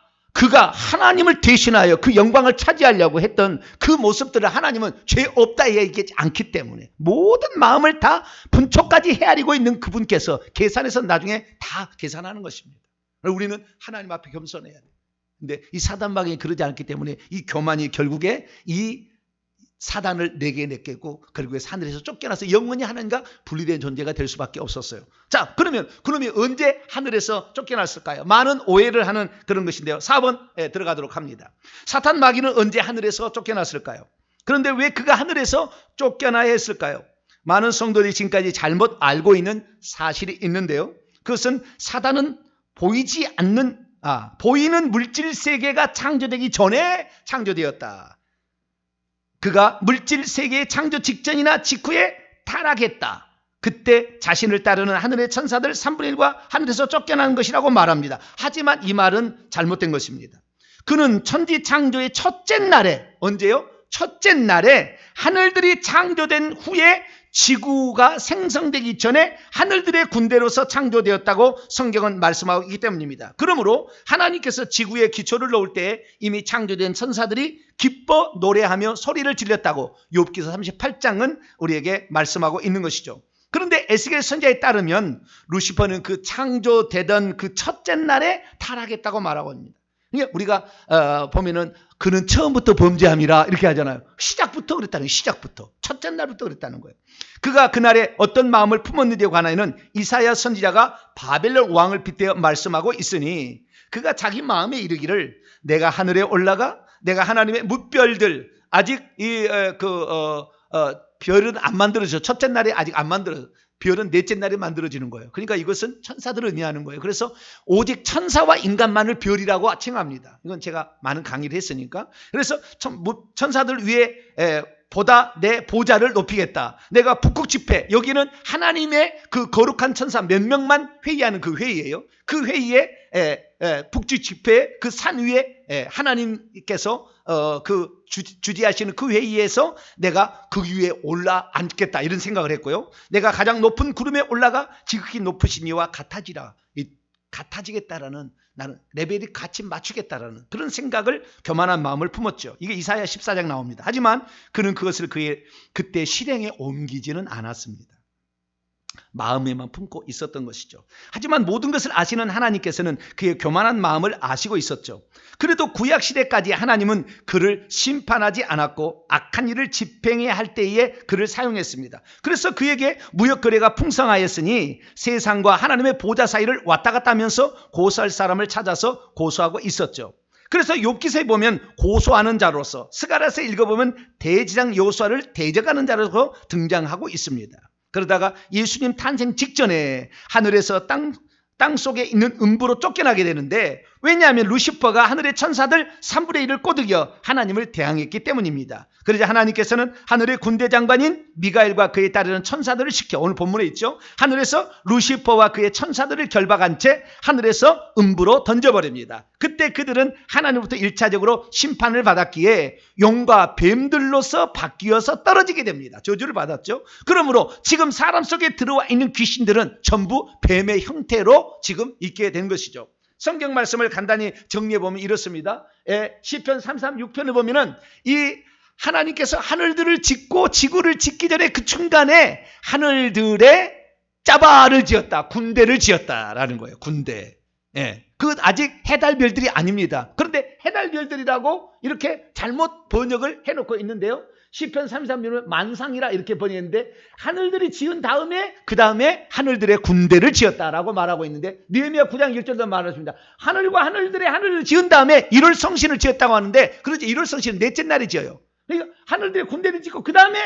하나님을 대신하여 그 영광을 차지하려고 했던 그 모습들을 하나님은 죄 없다 얘기하지 않기 때문에 모든 마음을 다 분초까지 헤아리고 있는 그분께서 계산해서 나중에 다 계산하는 것입니다. 우리는 하나님 앞에 겸손해야 돼요. 근데 이 사단마귀는 그러지 않기 때문에 이 교만이 결국에 이 사단을 내게 내겠고 결국에 하늘에서 쫓겨나서 영원히 하나님과 분리된 존재가 될 수밖에 없었어요. 자, 그러면 그놈이 언제 하늘에서 쫓겨났을까요? 많은 오해를 하는 그런 것인데요. 4번에 들어가도록 합니다. 사탄 마귀는 언제 하늘에서 쫓겨났을까요? 그런데 왜 그가 하늘에서 쫓겨나야 했을까요? 많은 성도들이 지금까지 잘못 알고 있는 사실이 있는데요. 그것은 사단은 보이는 물질 세계가 창조되기 전에 창조되었다. 그가 물질 세계의 창조 직전이나 직후에 타락했다. 그때 자신을 따르는 하늘의 천사들 3분의 1과 하늘에서 쫓겨난 것이라고 말합니다. 하지만 이 말은 잘못된 것입니다. 그는 천지 창조의 첫째 날에, 언제요? 첫째 날에 하늘들이 창조된 후에 지구가 생성되기 전에 하늘들의 군대로서 창조되었다고 성경은 말씀하고 있기 때문입니다. 그러므로 하나님께서 지구에 기초를 놓을 때 이미 창조된 천사들이 기뻐 노래하며 소리를 질렀다고 욥기서 38장은 우리에게 말씀하고 있는 것이죠. 그런데 에스겔 선지자에 따르면 루시퍼는 그 창조되던 그 첫째 날에 타락했다고 말하고 있습니다. 그러니까 우리가 보면은 그는 처음부터 범죄함이라 이렇게 하잖아요. 시작부터 그랬다는 거예요. 시작부터. 첫째 날부터 그랬다는 거예요. 그가 그날에 어떤 마음을 품었는지에 관하여는 이사야 선지자가 바벨론 왕을 빗대어 말씀하고 있으니 그가 자기 마음에 이르기를 내가 하늘에 올라가 내가 하나님의 뭇별들 아직 별은 안 만들어져. 첫째 날에 아직 안 만들어져. 별은 넷째 날에 만들어지는 거예요. 그러니까 이것은 천사들을 의미하는 거예요. 그래서 오직 천사와 인간만을 별이라고 칭합니다. 이건 제가 많은 강의를 했으니까. 그래서 천사들 위에 보다 내 보좌를 높이겠다. 내가 북극 집회, 여기는 하나님의 그 거룩한 천사 몇 명만 회의하는 그 회의예요. 그 회의에 북극 집회 그 산 위에 하나님께서 그 주재하시는 그 회의에서 내가 그 위에 올라앉겠다 이런 생각을 했고요. 내가 가장 높은 구름에 올라가 지극히 높으신 이와 같아지라. 같아지겠다라는 나는 레벨이 같이 맞추겠다라는 그런 생각을 교만한 마음을 품었죠. 이게 이사야 14장 나옵니다. 하지만 그는 그것을 그때 실행에 옮기지는 않았습니다. 마음에만 품고 있었던 것이죠. 하지만 모든 것을 아시는 하나님께서는 그의 교만한 마음을 아시고 있었죠. 그래도 구약시대까지 하나님은 그를 심판하지 않았고 악한 일을 집행해야 할 때에 그를 사용했습니다. 그래서 그에게 무역거래가 풍성하였으니 세상과 하나님의 보좌 사이를 왔다 갔다 하면서 고소할 사람을 찾아서 고소하고 있었죠. 그래서 욥기서에 보면 고소하는 자로서, 스가랴서 읽어보면 대지상 여호수아를 대적하는 자로서 등장하고 있습니다. 그러다가 예수님 탄생 직전에 하늘에서 땅 속에 있는 음부로 쫓겨나게 되는데, 왜냐하면 루시퍼가 하늘의 천사들 3분의 1을 꼬드겨 하나님을 대항했기 때문입니다. 그러자 하나님께서는 하늘의 군대 장관인 미가엘과 그에 따르는 천사들을 시켜, 오늘 본문에 있죠, 하늘에서 루시퍼와 그의 천사들을 결박한 채 하늘에서 음부로 던져버립니다. 그때 그들은 하나님부터 1차적으로 심판을 받았기에 용과 뱀들로서 바뀌어서 떨어지게 됩니다. 저주를 받았죠. 그러므로 지금 사람 속에 들어와 있는 귀신들은 전부 뱀의 형태로 지금 있게 된 것이죠. 성경 말씀을 간단히 정리해보면 이렇습니다. 시편 33:6편을 보면은 이 하나님께서 하늘들을 짓고 지구를 짓기 전에 그 중간에 하늘들의 짜바를 지었다, 군대를 지었다라는 거예요. 군대. 그건 아직 해달별들이 아닙니다. 그런데 해달별들이라고 이렇게 잘못 번역을 해놓고 있는데요. 시편 33편은 만상이라 이렇게 번역했는데 하늘들이 지은 다음에 그 다음에 하늘들의 군대를 지었다라고 말하고 있는데, 느헤미야 9장 1절도 말했습니다. 하늘과 하늘들의 하늘을 지은 다음에 1월 성신을 지었다고 하는데, 그렇지 1월 성신은 넷째 날에 지어요. 그러니까 하늘들의 군대를 짓고 그 다음에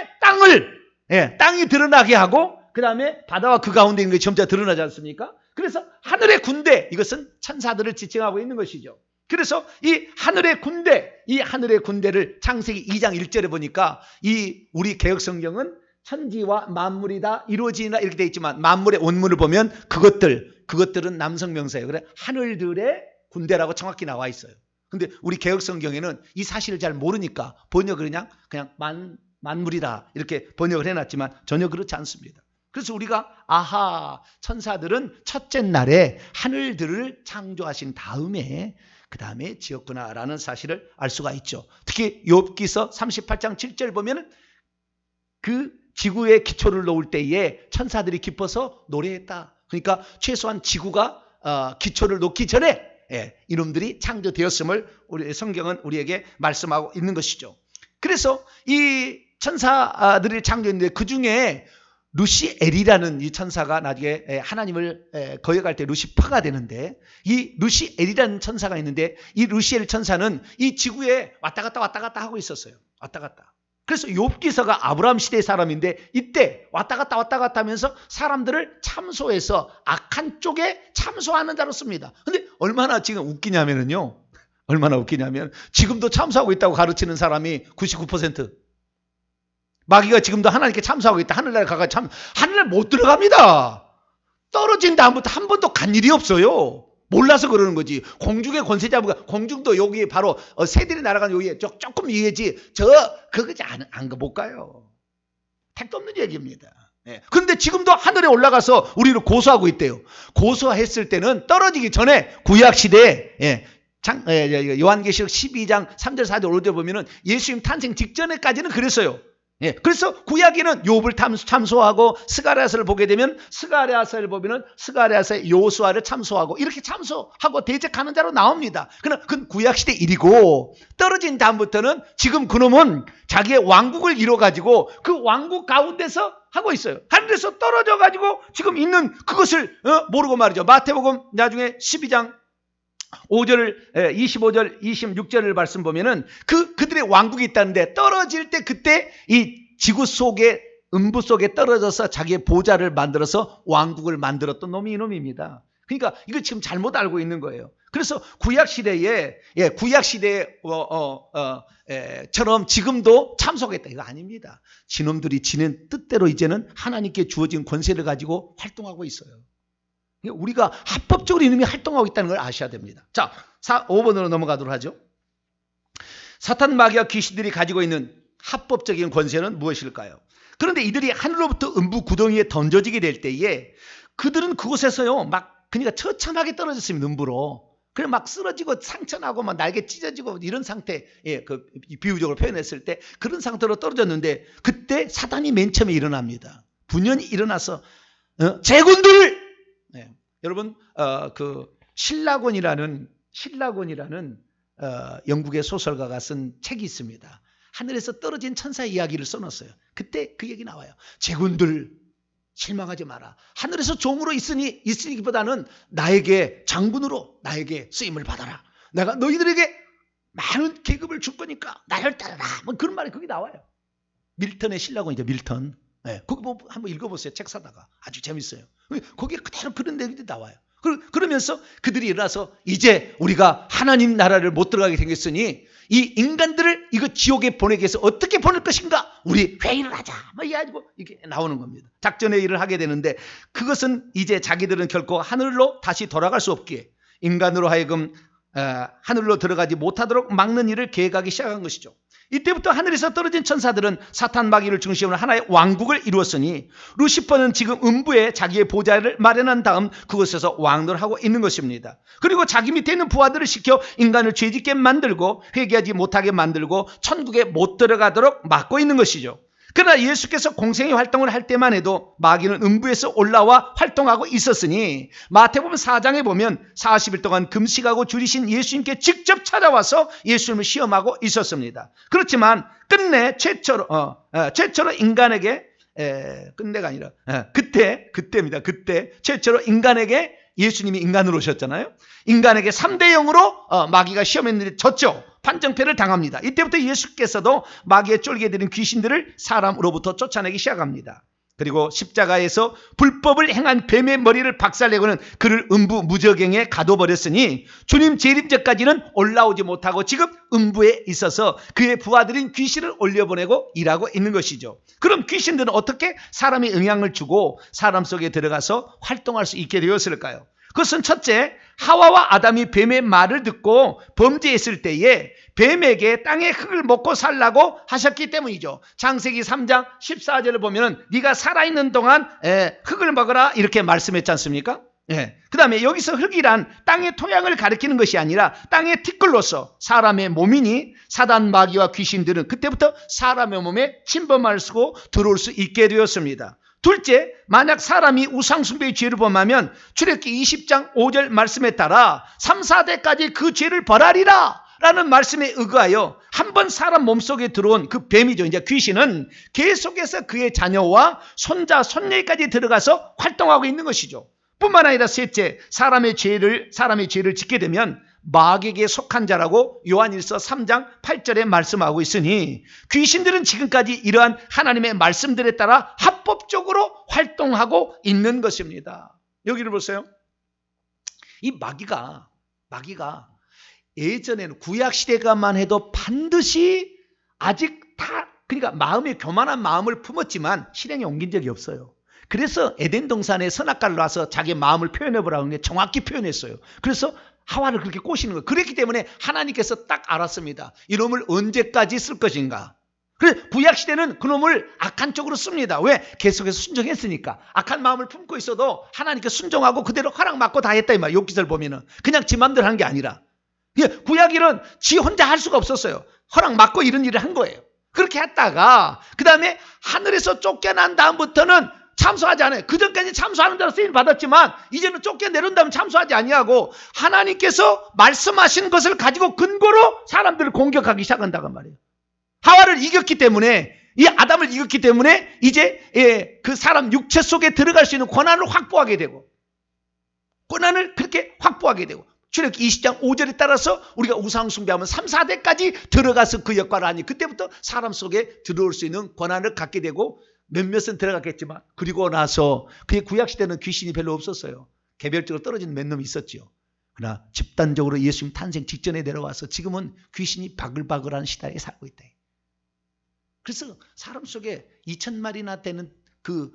땅이 드러나게 하고 그 다음에 바다와 그 가운데 있는 게 점차 드러나지 않습니까? 그래서 하늘의 군대, 이것은 천사들을 지칭하고 있는 것이죠. 그래서 이 하늘의 군대, 이 하늘의 군대를 창세기 2장 1절에 보니까 이 우리 개혁 성경은 천지와 만물이 다 이루어지나 이렇게 되어 있지만 만물의 원문을 보면 그것들은 남성 명사예요. 그래 하늘들의 군대라고 정확히 나와 있어요. 근데 우리 개혁 성경에는 이 사실을 잘 모르니까 번역을 그냥 만물이다 이렇게 번역을 해놨지만 전혀 그렇지 않습니다. 그래서 우리가 아하, 천사들은 첫째 날에 하늘들을 창조하신 다음에 그 다음에 지었구나라는 사실을 알 수가 있죠. 특히 욥기서 38장 7절 보면은 그 지구의 기초를 놓을 때에 천사들이 기뻐서 노래했다. 그러니까 최소한 지구가 기초를 놓기 전에 이놈들이 창조되었음을 우리 성경은 우리에게 말씀하고 있는 것이죠. 그래서 이 천사들이 창조했는데 그 중에 루시엘이라는 이 천사가 나중에 하나님을 거역할 때 루시퍼가 되는데 이 루시엘이라는 천사가 있는데 이 루시엘 천사는 이 지구에 왔다 갔다 하고 있었어요. 왔다 갔다. 그래서 욥기서가 아브라함 시대의 사람인데 이때 왔다 갔다 하면서 사람들을 참소해서 악한 쪽에 참소하는 자로 씁니다. 근데 얼마나 지금 웃기냐면요. 얼마나 웃기냐면 지금도 참소하고 있다고 가르치는 사람이 99%. 마귀가 지금도 하나님께 참소하고 있다. 하늘나라에 가서 하늘나라 못 들어갑니다. 떨어진 다음부터 한 번도 간 일이 없어요. 몰라서 그러는 거지. 공중의 권세 잡으가 공중도 여기 바로 새들이 날아가는 여기에 조금 위에지 그거지 안 못 가요. 택도 없는 얘기입니다. 그런데 지금도 하늘에 올라가서 우리를 고소하고 있대요. 고소했을 때는 떨어지기 전에 구약 시대에 요한계시록 12장 3절 4절 5절 보면은 예수님 탄생 직전에까지는 그랬어요. 그래서 구약에는 욥을 참소하고 스가랴서를 보게 되면 스가랴서를 보면은 스가랴서의 요수아를 참소하고 이렇게 참소하고 대적하는 자로 나옵니다. 그러나 그건 구약 시대 일이고 떨어진 다음부터는 지금 그놈은 자기의 왕국을 이뤄가지고 그 왕국 가운데서 하고 있어요. 하늘에서 떨어져가지고 지금 있는 그것을 모르고 말이죠. 마태복음 나중에 12장 5절, 25절, 26절을 말씀 보면은 그들의 왕국이 있다는데 떨어질 때 그때 이 지구 속에 음부 속에 떨어져서 자기의 보좌를 만들어서 왕국을 만들었던 놈이 이놈입니다. 그러니까 이거 지금 잘못 알고 있는 거예요. 그래서 구약 시대에 처럼 지금도 참석했다 이거 아닙니다. 지놈들이 지는 뜻대로 이제는 하나님께 주어진 권세를 가지고 활동하고 있어요. 우리가 합법적으로 이놈이 활동하고 있다는 걸 아셔야 됩니다. 자, 5번으로 넘어가도록 하죠. 사탄 마귀와 귀신들이 가지고 있는 합법적인 권세는 무엇일까요? 그런데 이들이 하늘로부터 음부 구덩이에 던져지게 될 때에 그들은 그곳에서요 그러니까 처참하게 떨어졌습니다. 음부로. 그래 막 쓰러지고 상처나고 막 날개 찢어지고 이런 상태, 그 비유적으로 표현했을 때 그런 상태로 떨어졌는데 그때 사단이 맨 처음에 일어납니다. 분연히 일어나서 제군들 여러분 그 신라곤이라는 영국의 소설가가 쓴 책이 있습니다. 하늘에서 떨어진 천사 이야기를 써놨어요. 그때 그 얘기 나와요. 제군들 실망하지 마라. 하늘에서 종으로 있으니보다는 나에게 장군으로 나에게 쓰임을 받아라. 내가 너희들에게 많은 계급을 줄 거니까 나를 따르라. 뭐 그런 말이 거기 나와요. 밀턴의 신라곤이죠. 밀턴. 거기 한번 읽어보세요. 책 사다가 아주 재밌어요. 거기에 그대로 그런 내용이 나와요. 그러면서 그들이 일어나서 이제 우리가 하나님 나라를 못 들어가게 생겼으니 이 인간들을 이거 지옥에 보내기 위해서 어떻게 보낼 것인가? 우리 회의를 하자. 뭐 이래가지고 이게 나오는 겁니다. 작전의 일을 하게 되는데 그것은 이제 자기들은 결코 하늘로 다시 돌아갈 수 없기에 인간으로 하여금 하늘로 들어가지 못하도록 막는 일을 계획하기 시작한 것이죠. 이때부터 하늘에서 떨어진 천사들은 사탄 마귀를 중심으로 하나의 왕국을 이루었으니 루시퍼는 지금 음부에 자기의 보좌를 마련한 다음 그곳에서 왕노를 하고 있는 것입니다. 그리고 자기 밑에 있는 부하들을 시켜 인간을 죄짓게 만들고 회개하지 못하게 만들고 천국에 못 들어가도록 막고 있는 것이죠. 그러나 예수께서 공생의 활동을 할 때만 해도 마귀는 음부에서 올라와 활동하고 있었으니 마태복음 4장에 보면 40일 동안 금식하고 줄이신 예수님께 직접 찾아와서 예수님을 시험하고 있었습니다. 그렇지만 끝내 최초로 인간에게 끝내가 아니라 그때입니다. 그때 최초로 인간에게 예수님이 인간으로 오셨잖아요. 인간에게 3대 0으로 마귀가 시험했는데 졌죠. 판정패를 당합니다. 이때부터 예수께서도 마귀의 쫄게 되는 귀신들을 사람으로부터 쫓아내기 시작합니다. 그리고 십자가에서 불법을 행한 뱀의 머리를 박살내고는 그를 음부 무저갱에 가둬버렸으니 주님 재림전까지는 올라오지 못하고 지금 음부에 있어서 그의 부하들인 귀신을 올려보내고 일하고 있는 것이죠. 그럼 귀신들은 어떻게 사람의 영향을 주고 사람 속에 들어가서 활동할 수 있게 되었을까요? 그것은 첫째, 하와와 아담이 뱀의 말을 듣고 범죄했을 때에 뱀에게 땅의 흙을 먹고 살라고 하셨기 때문이죠. 창세기 3장 14절을 보면 네가 살아있는 동안 흙을 먹어라 이렇게 말씀했지 않습니까? 그 다음에 여기서 흙이란 땅의 토양을 가리키는 것이 아니라 땅의 티끌로서 사람의 몸이니 사단 마귀와 귀신들은 그때부터 사람의 몸에 침범할 수고 들어올 수 있게 되었습니다. 둘째, 만약 사람이 우상숭배의 죄를 범하면 출애굽기 20장 5절 말씀에 따라 3, 4대까지 그 죄를 벌하리라 라는 말씀에 의거하여 한번 사람 몸속에 들어온 그 뱀이죠. 이제 귀신은 계속해서 그의 자녀와 손자, 손녀까지 들어가서 활동하고 있는 것이죠. 뿐만 아니라 셋째, 사람의 죄를 짓게 되면 마귀에게 속한 자라고 요한일서 3장 8절에 말씀하고 있으니 귀신들은 지금까지 이러한 하나님의 말씀들에 따라 합법적으로 활동하고 있는 것입니다. 여기를 보세요. 이 마귀가 예전에는 구약시대가만 해도 반드시 아직 그러니까 마음에 교만한 마음을 품었지만 실행에 옮긴 적이 없어요. 그래서 에덴 동산에 선악과를 놔서 자기 마음을 표현해보라고 하는 게 정확히 표현했어요. 그래서 하와를 그렇게 꼬시는 거예요. 그렇기 때문에 하나님께서 딱 알았습니다. 이놈을 언제까지 쓸 것인가. 그래서 구약시대는 그놈을 악한 쪽으로 씁니다. 왜? 계속해서 순종했으니까. 악한 마음을 품고 있어도 하나님께 순종하고 그대로 허락받고 다 했다 이 말이에요. 욥기서를 보면은. 그냥 지 맘대로 한 게 아니라. 구약일은 지 혼자 할 수가 없었어요. 허락받고 이런 일을 한 거예요. 그렇게 했다가 그 다음에 하늘에서 쫓겨난 다음부터는 참소하지 않아요. 그전까지 참소하는 대로 쓰임 받았지만 이제는 쫓겨내려온 다면 참소하지 아니하고 하나님께서 말씀하신 것을 가지고 근거로 사람들을 공격하기 시작한다고 말이에요. 하와를 이겼기 때문에, 이 아담을 이겼기 때문에 이제 그 사람 육체 속에 들어갈 수 있는 권한을 확보하게 되고, 권한을 그렇게 확보하게 되고, 출애굽기 20장 5절에 따라서 우리가 우상 숭배하면 3, 4대까지 들어가서 그 역할을 하니 그때부터 사람 속에 들어올 수 있는 권한을 갖게 되고, 몇몇은 들어갔겠지만 그리고 나서 그의 구약시대는 귀신이 별로 없었어요. 개별적으로 떨어진 몇 놈이 있었죠. 그러나 집단적으로 예수님 탄생 직전에 내려와서 지금은 귀신이 바글바글한 시대에 살고 있다. 그래서 사람 속에 2,000마리나 되는 그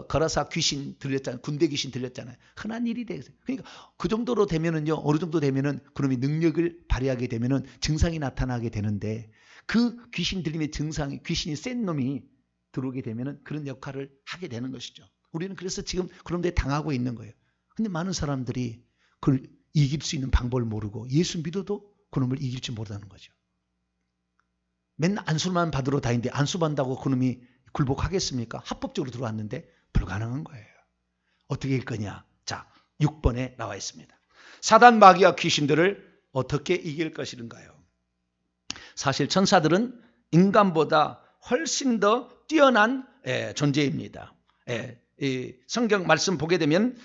거라사 귀신 들렸잖아요. 군대 귀신 들렸잖아요. 흔한 일이 돼요. 그러니까 그 정도로 되면은요, 어느 정도 되면은 그놈이 능력을 발휘하게 되면은 증상이 나타나게 되는데, 그 귀신 들림의 증상이, 귀신이 센 놈이 들어오게 되면은 그런 역할을 하게 되는 것이죠. 우리는 그래서 지금 그런 데 당하고 있는 거예요. 근데 많은 사람들이 그걸 이길 수 있는 방법을 모르고 예수 믿어도 그놈을 이길 줄 모르다는 거죠. 맨날 안수만 받으러 다니는데 안수 받는다고 그놈이 굴복하겠습니까? 합법적으로 들어왔는데 불가능한 거예요. 어떻게 이길 거냐? 자, 6번에 나와 있습니다. 사단 마귀와 귀신들을 어떻게 이길 것인가요? 사실 천사들은 인간보다 훨씬 더 뛰어난 존재입니다. 이 성경 말씀 보게 되면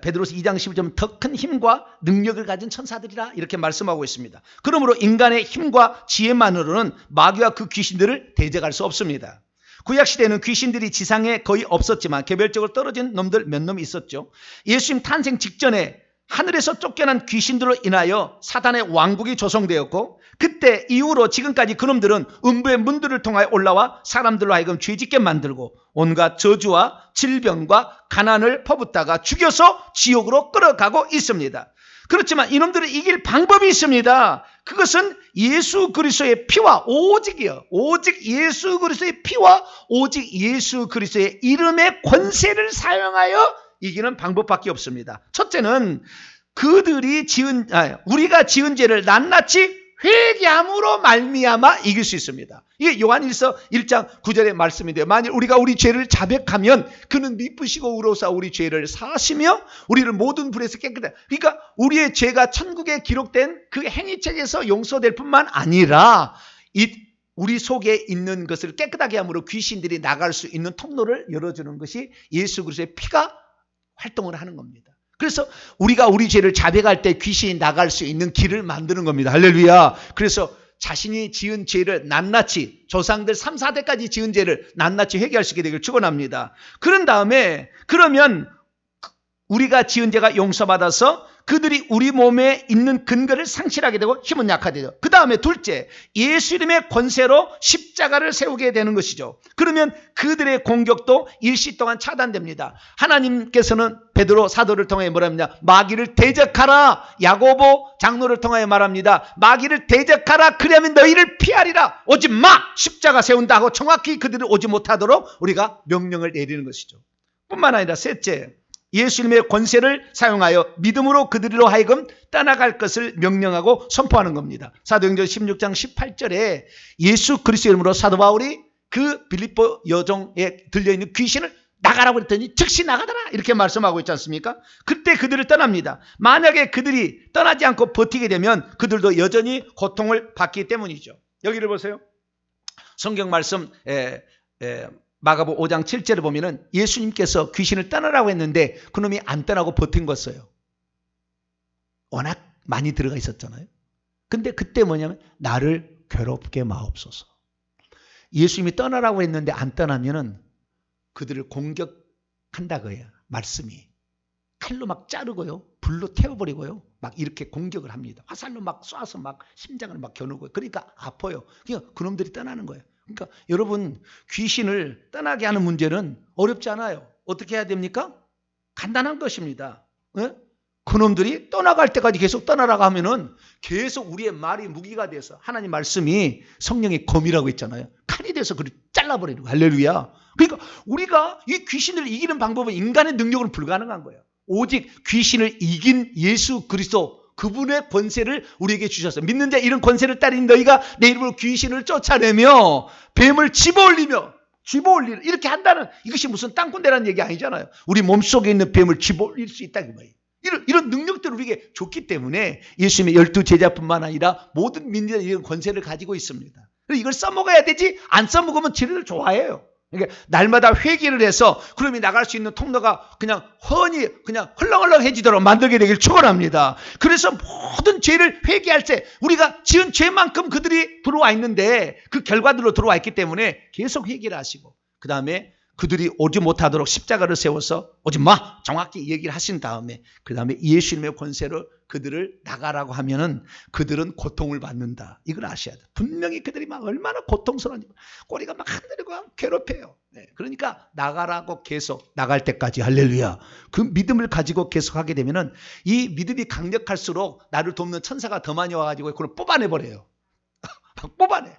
베드로서 2장 11절 더 큰 힘과 능력을 가진 천사들이라 이렇게 말씀하고 있습니다. 그러므로 인간의 힘과 지혜만으로는 마귀와 그 귀신들을 대적할 수 없습니다. 구약시대에는 귀신들이 지상에 거의 없었지만 개별적으로 떨어진 놈들 몇 놈이 있었죠. 예수님 탄생 직전에 하늘에서 쫓겨난 귀신들로 인하여 사단의 왕국이 조성되었고, 그때 이후로 지금까지 그놈들은 음부의 문들을 통하여 올라와 사람들로 하여금 죄짓게 만들고 온갖 저주와 질병과 가난을 퍼붓다가 죽여서 지옥으로 끌어가고 있습니다. 그렇지만 이놈들을 이길 방법이 있습니다. 그것은 예수 그리스도의 피와 오직 예수 그리스도의 피와 오직 예수 그리스도의 이름의 권세를 사용하여 이기는 방법밖에 없습니다. 첫째는 우리가 지은 죄를 낱낱이 회개함으로 말미암아 이길 수 있습니다. 이게 요한일서 1장 9절의 말씀인데요. 만일 우리가 우리 죄를 자백하면 그는 미쁘시고 의로우사 우리 죄를 사하시며 우리를 모든 불에서 깨끗하게. 그러니까 우리의 죄가 천국에 기록된 그 행위책에서 용서될 뿐만 아니라 우리 속에 있는 것을 깨끗하게 함으로 귀신들이 나갈 수 있는 통로를 열어주는 것이 예수 그리스도의 피가 활동을 하는 겁니다. 그래서 우리가 우리 죄를 자백할 때 귀신이 나갈 수 있는 길을 만드는 겁니다. 할렐루야. 그래서 자신이 지은 죄를 낱낱이 조상들 3, 4대까지 지은 죄를 낱낱이 회개할 수 있게 되길 축원합니다. 그런 다음에 그러면 우리가 지은 죄가 용서받아서 그들이 우리 몸에 있는 근거를 상실하게 되고 힘은 약화되죠. 그 다음에 둘째, 예수 이름의 권세로 십자가를 세우게 되는 것이죠. 그러면 그들의 공격도 일시 동안 차단됩니다. 하나님께서는 베드로 사도를 통해 뭐라 합니다. 마귀를 대적하라. 야고보 장로를 통하여 말합니다. 마귀를 대적하라. 그러면 너희를 피하리라. 오지 마. 십자가 세운다 하고 정확히 그들이 오지 못하도록 우리가 명령을 내리는 것이죠. 뿐만 아니라 셋째, 예수님의 권세를 사용하여 믿음으로 그들로 하여금 떠나갈 것을 명령하고 선포하는 겁니다. 사도행전 16장 18절에 예수 그리스도 이름으로 사도 바울이 그 빌립보 여종에 들려있는 귀신을 나가라고 했더니 즉시 나가더라 이렇게 말씀하고 있지 않습니까? 그때 그들을 떠납니다. 만약에 그들이 떠나지 않고 버티게 되면 그들도 여전히 고통을 받기 때문이죠. 여기를 보세요. 성경 말씀 마가복음 5장 7절을 보면은 예수님께서 귀신을 떠나라고 했는데 그놈이 안 떠나고 버틴 것이에요. 워낙 많이 들어가 있었잖아요. 근데 그때 뭐냐면 나를 괴롭게 마옵소서. 예수님이 떠나라고 했는데 안 떠나면은 그들을 공격한다 그예요. 말씀이. 칼로 막 자르고요. 불로 태워버리고요. 막 이렇게 공격을 합니다. 화살로 막 쏴서 막 심장을 막 겨누고요. 그러니까 아파요. 그러니까 그놈들이 떠나는 거예요. 그러니까 여러분 귀신을 떠나게 하는 문제는 어렵지 않아요. 어떻게 해야 됩니까? 간단한 것입니다. 네? 그놈들이 떠나갈 때까지 계속 떠나라고 하면은 계속 우리의 말이 무기가 돼서 하나님 말씀이 성령의 검이라고 있잖아요. 칼이 돼서 그를 잘라버리는 거예요. 할렐루야. 그러니까 우리가 이 귀신을 이기는 방법은 인간의 능력으로는 불가능한 거예요. 오직 귀신을 이긴 예수 그리스도 그분의 권세를 우리에게 주셨어요. 믿는 자 이런 권세를 따르는 너희가 내 이름으로 귀신을 쫓아내며 뱀을 집어올리며 집어올리는 이렇게 한다는 이것이 무슨 땅꾼대라는 얘기 아니잖아요. 우리 몸속에 있는 뱀을 집어올릴 수 있다 그 말이에요. 이런 능력들을 우리에게 줬기 때문에 예수님의 12제자뿐만 아니라 모든 민들이 이런 권세를 가지고 있습니다. 이걸 써먹어야 되지 안 써먹으면 지를 좋아해요. 그러니까 날마다 회개를 해서 그놈이 나갈 수 있는 통로가 그냥 훤히 그냥 헐렁헐렁해지도록 만들게 되길 축원합니다. 그래서 모든 죄를 회개할 때 우리가 지은 죄만큼 그들이 들어와 있는데 그 결과들로 들어와 있기 때문에 계속 회개를 하시고 그 다음에 그들이 오지 못하도록 십자가를 세워서 오지 마 정확히 얘기를 하신 다음에 그 다음에 예수님의 권세로 그들을 나가라고 하면은 그들은 고통을 받는다. 이걸 아셔야 돼. 분명히 그들이 막 얼마나 고통스러운지 꼬리가 막 하늘고 괴롭혀요. 네. 그러니까 나가라고 계속 나갈 때까지 할렐루야. 그 믿음을 가지고 계속 하게 되면은 이 믿음이 강력할수록 나를 돕는 천사가 더 많이 와가지고 그걸 뽑아내버려요. 뽑아내.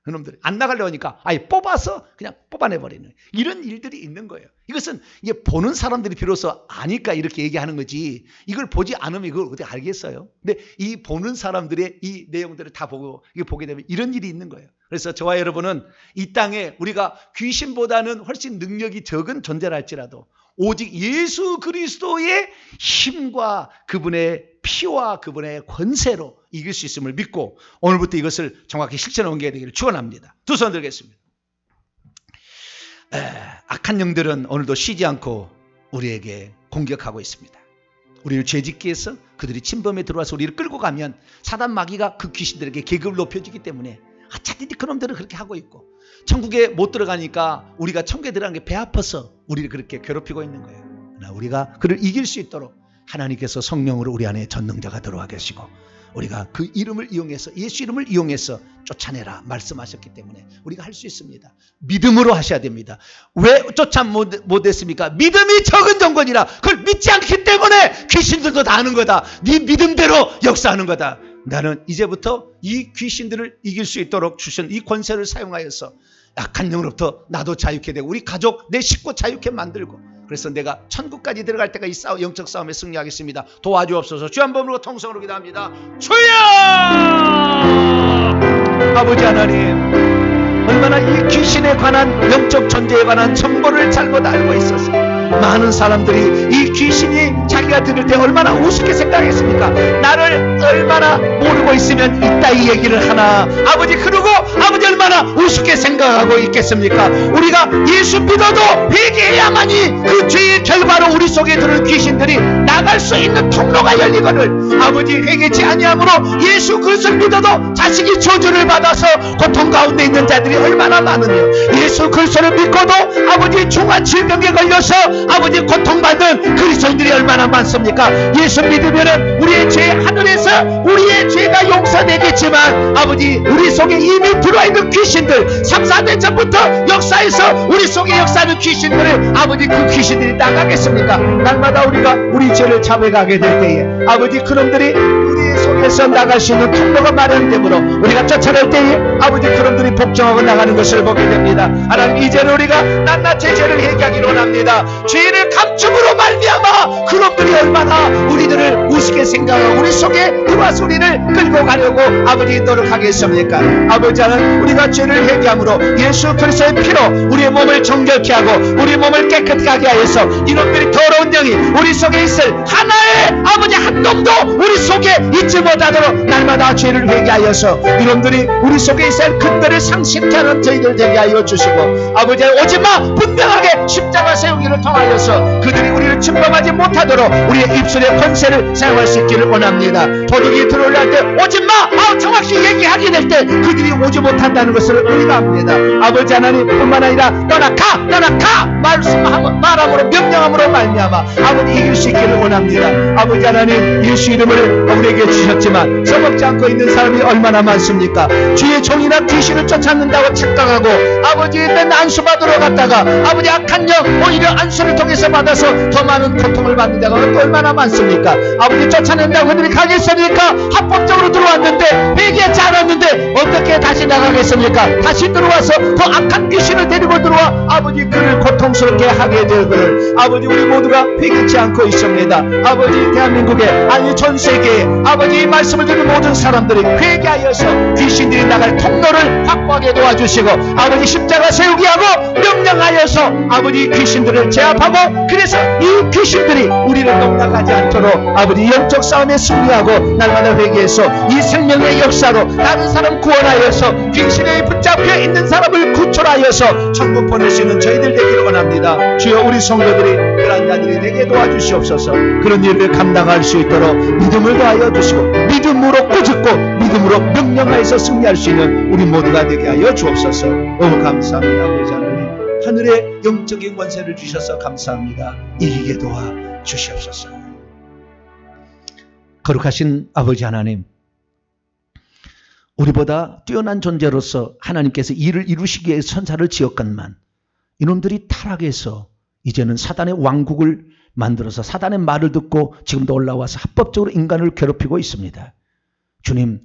그놈들이 안 나가려고 하니까 아예 뽑아서 그냥 뽑아내버리는 이런 일들이 있는 거예요. 이것은 이게 보는 사람들이 비로소 아니까 이렇게 얘기하는 거지 이걸 보지 않으면 이걸 어떻게 알겠어요? 근데 이 보는 사람들의 이 내용들을 다 보고 이거 보게 되면 이런 일이 있는 거예요. 그래서 저와 여러분은 이 땅에 우리가 귀신보다는 훨씬 능력이 적은 존재라 할지라도 오직 예수 그리스도의 힘과 그분의 피와 그분의 권세로 이길 수 있음을 믿고 오늘부터 이것을 정확히 실천해 옮겨야 되기를 축원합니다. 두 손 들겠습니다. 악한 영들은 오늘도 쉬지 않고 우리에게 공격하고 있습니다. 우리를 죄짓기 위해서 그들이 침범에 들어와서 우리를 끌고 가면 사단 마귀가 그 귀신들에게 계급을 높여주기 때문에 차든지 그놈들은 그렇게 하고 있고 천국에 못 들어가니까 우리가 천국에 들어간 게 배 아파서 우리를 그렇게 괴롭히고 있는 거예요. 그러나 우리가 그를 이길 수 있도록 하나님께서 성령으로 우리 안에 전능자가 들어와 계시고 우리가 그 이름을 이용해서 예수 이름을 이용해서 쫓아내라 말씀하셨기 때문에 우리가 할 수 있습니다. 믿음으로 하셔야 됩니다. 왜 쫓아 못했습니까? 믿음이 적은 정권이라 그걸 믿지 않기 때문에 귀신들도 다 하는 거다. 네 믿음대로 역사하는 거다. 나는 이제부터 이 귀신들을 이길 수 있도록 주신 이 권세를 사용하여서 약한 영으로부터 나도 자유케 되고 우리 가족 내 식구 자유케 만들고 그래서 내가 천국까지 들어갈 때가 이 영적 싸움에 승리하겠습니다. 도와주옵소서. 주 한 번으로 통성으로 기도합니다. 주여! 아버지 하나님 얼마나 이 귀신에 관한 영적 존재에 관한 정보를 잘못 알고 있어서 많은 사람들이 이 귀신이 자기가 들을 때 얼마나 우습게 생각했습니까? 나를 얼마나 모르고 있으면 이따 이 얘기를 하나 아버지 그러고 아버지 얼마나 우습게 생각하고 있겠습니까? 우리가 예수 믿어도 회개해야만이 그 죄의 결과로 우리 속에 들은 귀신들이 나갈 수 있는 통로가 열리거늘 아버지 회개치 아니함으로 예수 그리스도를 믿어도 자식이 저주를 받아서 고통 가운데 있는 자들이 얼마나 많으며 예수 그리스도를 믿고도 아버지 중한 질병에 걸려서 아버지 고통받은 그리스도인들이 얼마나 많습니까? 예수 믿으면은 우리의 죄 하늘에서 우리의 죄가 용서되겠지만 아버지 우리 속에 이미 들어와 있는 귀신들 3, 4년 전부터 역사에서 우리 속에 역사하는 귀신들을 아버지 그 귀신들이 나가겠습니까? 날마다 우리가 우리 죄를 잡아가게 될 때에 아버지 그놈들이 우리 속에서 나갈 수 있는 통로가 마련되므로 우리가 쫓아갈 때에 아버지 그놈들이 복종하고 나가는 것을 보게 됩니다. 하나님 이제는 우리가 낱낱이 죄를 회개하기로 합니다. 죄를 감춤으로 말미암아 그놈들이 얼마나 우리들을 우습게 생각하고 우리 속에 들어와서 우리를 끌고 가려고 아버지 노력하겠습니까? 아버지 하나님 우리가 죄를 회개함으로 예수 그리스도의 피로 우리의 몸을 정결케 하고 우리 몸을 깨끗하게 하여서 이놈들이 더러운 영이 우리 속에 있을 하나의 아버지 한 놈도 우리 속에 있지 못하도록 날마다 죄를 회개하여서 이놈들이 우리 속에 있을 근거를 상실케 하는 저희들 되게 하여 주시고 아버지 오지마 분명하게 십자가 세우기를 통하여서 그들이 우리를 침범하지 못하도록 우리의 입술의 권세를 사용할 수 있기를 원합니다. 도둑이 들어올 때 오지마 정확히 얘기하게 될 때 그들이 오지 못한다는 것을 우리가 압니다. 아버지 하나님 뿐만 아니라 떠나가 말함으로 명령함으로 말미암아 아버지 이길 수 있기를 원합니다. 아버지 하나님 예수 이름을 우리에게 주셨지만 써먹지 않고 있는 사람이 얼마나 많습니까? 주의 종이나 귀신을 쫓았는다고 착각하고 아버지 맨 안수받으러 갔다가 아버지 악한 영 오히려 안수를 통해서 받아서 더 많은 고통을 받는 자가 또 얼마나 많습니까? 아버지 쫓아낸다고 그들이 가겠습니까? 합법적으로 들어왔는데 회개하지 않았는데 어떻게 다시 나가겠습니까? 다시 들어와서 더 악한 귀신을 데리고 들어와 아버지 그를 고통스럽게 하게 되거늘 아버지 우리 모두가 회개치 않고 있습니다. 아버지 대한민국에 아니 전 세계에 아버지 이 말씀을 듣는 모든 사람들이 회개하여서 귀신들이 나갈 통로를 확보하게 도와주시고 아버지 십자가 세우게 하고 명령하여서 아버지 귀신들을 제압하고 그래서 이 귀신들이 우리를 넘나가지 않도록 아버지 영적 싸움에 승리하고 날마다 회개해서 이 생명의 역사로 다른 사람 구원하여서 귀신에 붙잡혀 있는 사람을 구출하여서 천국 보낼 수 있는 저희들 되기를 원합니다. 주여 우리 성도들이 그런 자들이 되게 도와주시옵소서. 그런 일을 감당할 수 있도록 믿음을 더하여 주시고 믿음으로 꾸짖고 믿음으로 명령하여서 승리할 수 있는 우리 모두가 되게 하여 주옵소서. 너무 감사합니다. 아버지 하나님 하늘의 영적인 권세를 주셔서 감사합니다. 이기게 도와 주시옵소서. 거룩하신 아버지 하나님 우리보다 뛰어난 존재로서 하나님께서 일을 이루시기 위해 천사를 지었건만 이놈들이 타락해서 이제는 사단의 왕국을 만들어서 사단의 말을 듣고 지금도 올라와서 합법적으로 인간을 괴롭히고 있습니다. 주님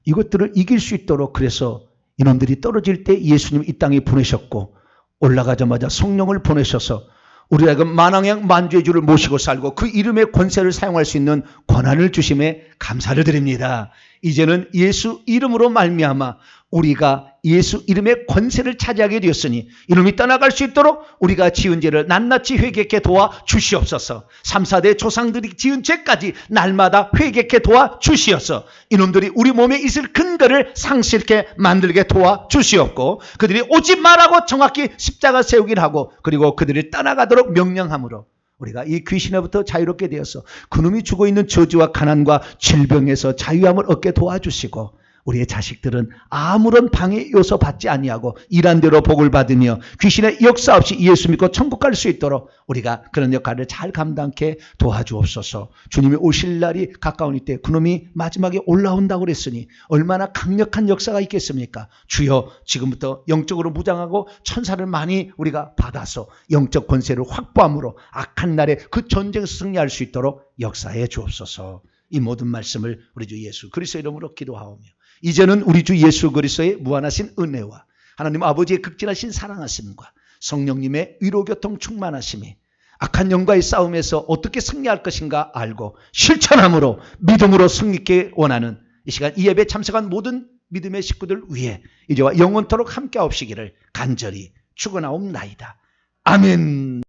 이것들을 이길 수 있도록 그래서 이놈들이 떨어질 때 예수님 이 땅에 보내셨고 올라가자마자 성령을 보내셔서 우리에게 만왕양 만주의 주를 모시고 살고 그 이름의 권세를 사용할 수 있는 권한을 주심에 감사를 드립니다. 이제는 예수 이름으로 말미암아 우리가 예수 이름의 권세를 차지하게 되었으니 이놈이 떠나갈 수 있도록 우리가 지은 죄를 낱낱이 회개케 도와 주시옵소서. 3, 4대 조상들이 지은 죄까지 날마다 회개케 도와 주시옵소서. 이놈들이 우리 몸에 있을 근거를 상실케 만들게 도와 주시옵고 그들이 오지 말라고 정확히 십자가 세우기를 하고 그리고 그들이 떠나가도록 명령함으로 우리가 이 귀신으로부터 자유롭게 되어서 그놈이 주고 있는 저주와 가난과 질병에서 자유함을 얻게 도와주시고 우리의 자식들은 아무런 방해 요소 받지 아니하고 일한 대로 복을 받으며 귀신의 역사 없이 예수 믿고 천국 갈 수 있도록 우리가 그런 역할을 잘 감당케 도와주옵소서. 주님이 오실 날이 가까우니 때 그놈이 마지막에 올라온다고 그랬으니 얼마나 강력한 역사가 있겠습니까? 주여 지금부터 영적으로 무장하고 천사를 많이 우리가 받아서 영적 권세를 확보함으로 악한 날에 그 전쟁에서 승리할 수 있도록 역사해 주옵소서. 이 모든 말씀을 우리 주 예수 그리스도 이름으로 기도하오며 이제는 우리 주 예수 그리스도의 무한하신 은혜와 하나님 아버지의 극진하신 사랑하심과 성령님의 위로교통 충만하심이 악한 영과의 싸움에서 어떻게 승리할 것인가 알고 실천함으로 믿음으로 승리케 원하는 이 시간 이 예배에 참석한 모든 믿음의 식구들 위해 이제와 영원토록 함께 하옵시기를 간절히 축원하옵나이다. 아멘.